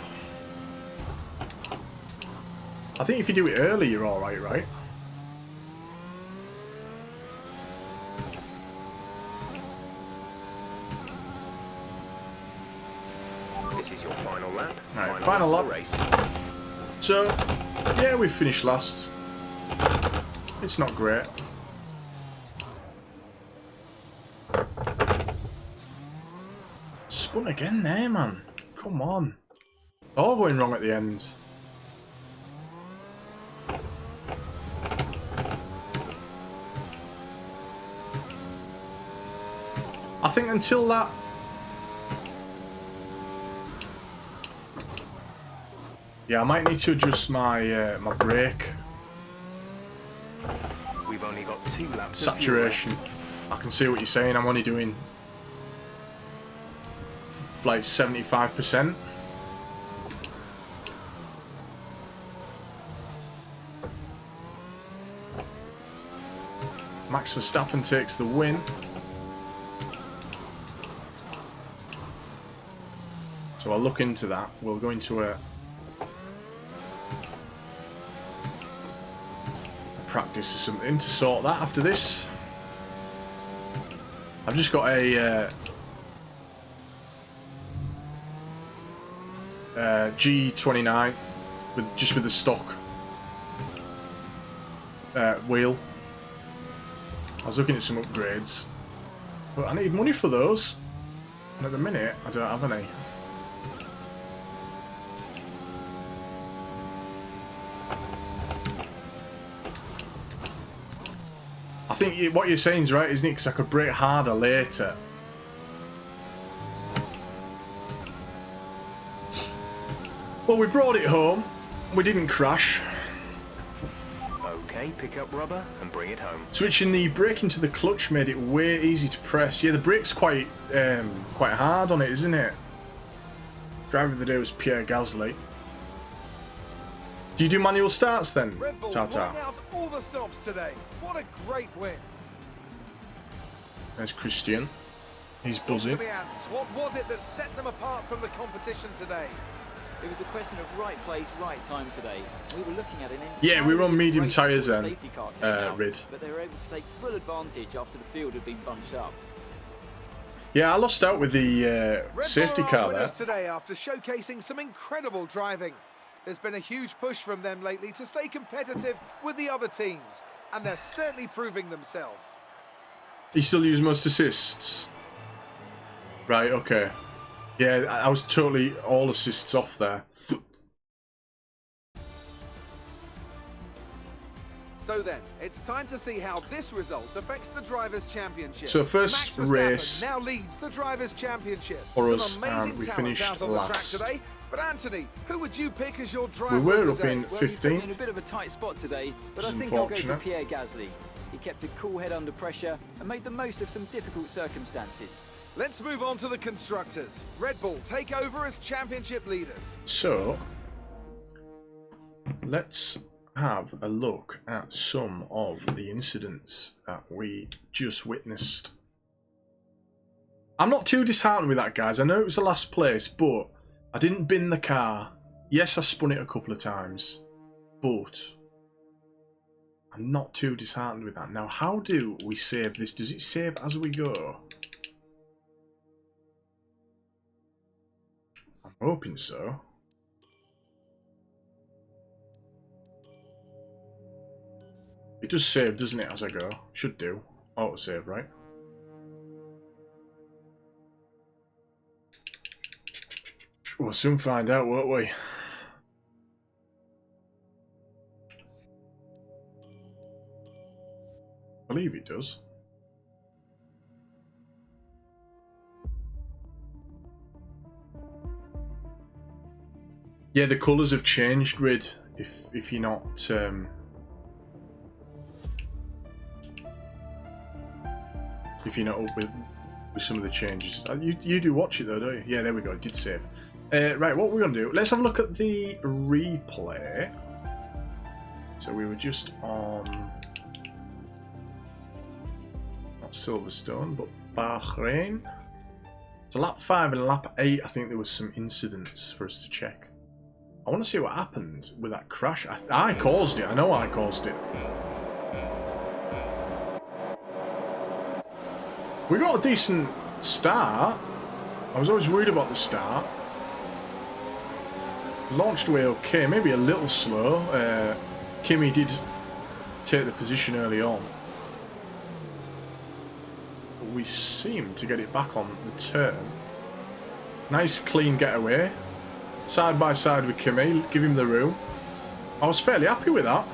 I think if you do it early, you're alright, right? This is your final lap. Right, final lap. Race. So, yeah, we finished last. It's not great. Spun again there, man. Come on. All going wrong at the end. I think until that... Yeah, I might need to adjust my my brake We've only got 2 laps saturation. I can see what you're saying. I'm only doing like 75%. Max Verstappen takes the win. So I'll look into that. We'll go into a practice or something to sort that after this. I've just got a G29 with the stock wheel. I was looking at some upgrades, but I need money for those, and at the minute I don't have any. I think what you're saying is right, isn't it? Because I could brake harder later. Well, we brought it home. We didn't crash. Okay, pick up rubber and bring it home. Switching the brake into the clutch made it way easy to press. Yeah, the brake's quite hard on it, isn't it? Driver of the day was Pierre Gasly. Do you do manual starts then, Red Bull Tata? winning out all the stops today. What a great win. There's Christian. He's Talk to buzzing. me, Ants. What was it that set them apart from the competition today? It was a question of right place, right time today. We were looking at an Yeah, we were on entirely medium different tyres race then, before the safety car came out, Rid. but they were able to take full advantage after the field had been bunched up. Yeah, I lost out with the Red safety Bull are car there. winners today after showcasing some incredible driving. There's been a huge push from them lately to stay competitive with the other teams, and they're certainly proving themselves. He still used most assists. Right, okay. Yeah, I was totally all assists off there. So then, it's time to see how this result affects the Drivers' Championship. So first Max Verstappen race now leads the Drivers' Championship. for Some us, amazing and we talent finished out on the track last. today. But Anthony, who would you pick as your driver? We were of up the day? in Well, he put me in a 15th. bit of a tight spot today, but Which I is think I'll go for unfortunate. Pierre Gasly. He kept a cool head under pressure and made the most of some difficult circumstances. Let's move on to the constructors. Red Bull take over as championship leaders. So, let's have a look at some of the incidents that we just witnessed. I'm not too disheartened with that, guys. I know it was the last place, but I didn't bin the car. Yes, I spun it a couple of times, but I'm not too disheartened with that. Now, how do we save this? Does it save as we go? I'm hoping so. It does save, doesn't it, as I go? Should do. Auto-save, right? We'll soon find out, won't we? I believe it does. Yeah, the colours have changed, Rid, if you're not if you're not up with some of the changes. You do watch it though, don't you? Yeah, there we go, it did save. Right, what we're going to do, let's have a look at the replay. So we were just on, not Silverstone, but Bahrain. So lap 5 and lap 8, I think there was some incidents for us to check. I want to see what happened with that crash. I caused it, I know I caused it. We got a decent start. I was always worried about the start. Launched away okay, maybe a little slow. Kimi did take the position early on. But we seemed to get it back on the turn. Nice clean getaway. Side by side with Kimi, give him the room. I was fairly happy with that.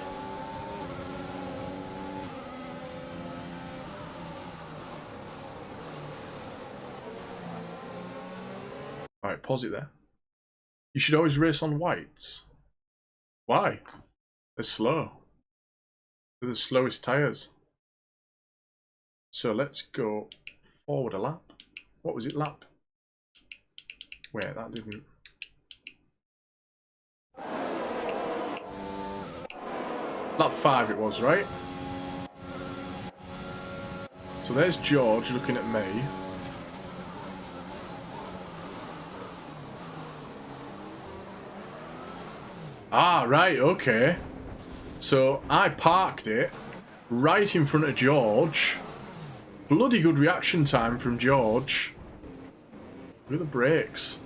Alright, pause it there. You should always race on whites. Why? They're slow. They're the slowest tyres. So let's go forward a lap. What was it, lap? Wait, that didn't. Lap 5 it was, right? So there's George looking at me. Ah, right, okay. So I parked it right in front of George. Bloody good reaction time from George. Look at the brakes.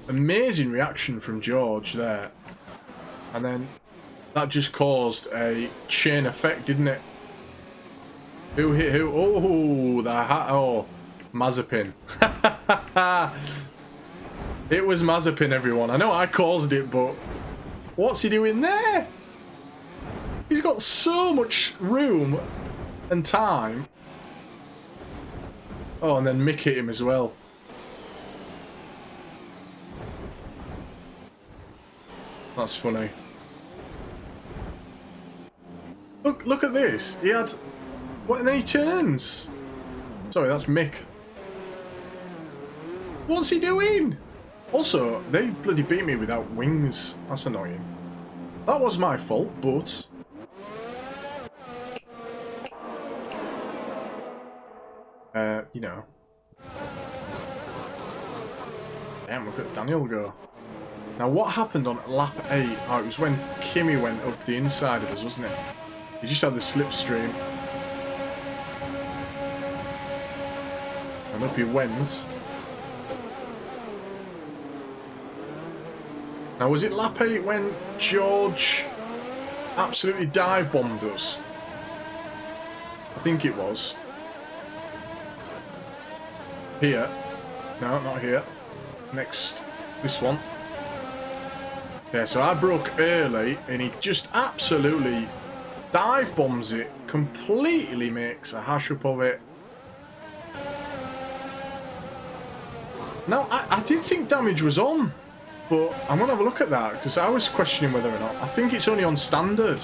Amazing reaction from George there. And then that just caused a chain effect, didn't it? Who hit who? Oh, the hat. Oh, Mazepin. It was Mazepin, everyone. I know I caused it, but what's he doing there? He's got so much room and time. Oh, and then Mick hit him as well. That's funny. Look at this. He had... What? And then he turns. Sorry, that's Mick. What's he doing? Also, they bloody beat me without wings. That's annoying. That was my fault, but... you know. Damn, look at Daniel go. Now, what happened on lap 8? Oh, it was when Kimi went up the inside of us, wasn't it? He just had the slipstream. And up he went. Now, was it lap 8 when George absolutely dive-bombed us? I think it was. Here. No, not here. Next. This one. Yeah, so I broke early, and he just absolutely dive-bombs it. Completely makes a hash up of it. Now, I did think damage was on. But I'm going to have a look at that, because I was questioning whether or not. I think it's only on standard,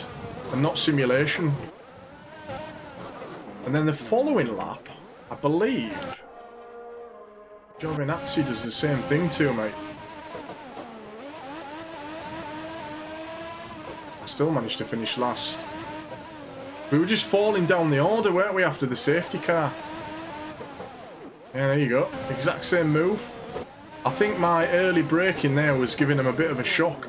and not simulation. And then the following lap, I believe, Giovinazzi does the same thing to me. I still managed to finish last. We were just falling down the order, weren't we, after the safety car? Yeah, there you go. Exact same move. I think my early braking there was giving him a bit of a shock.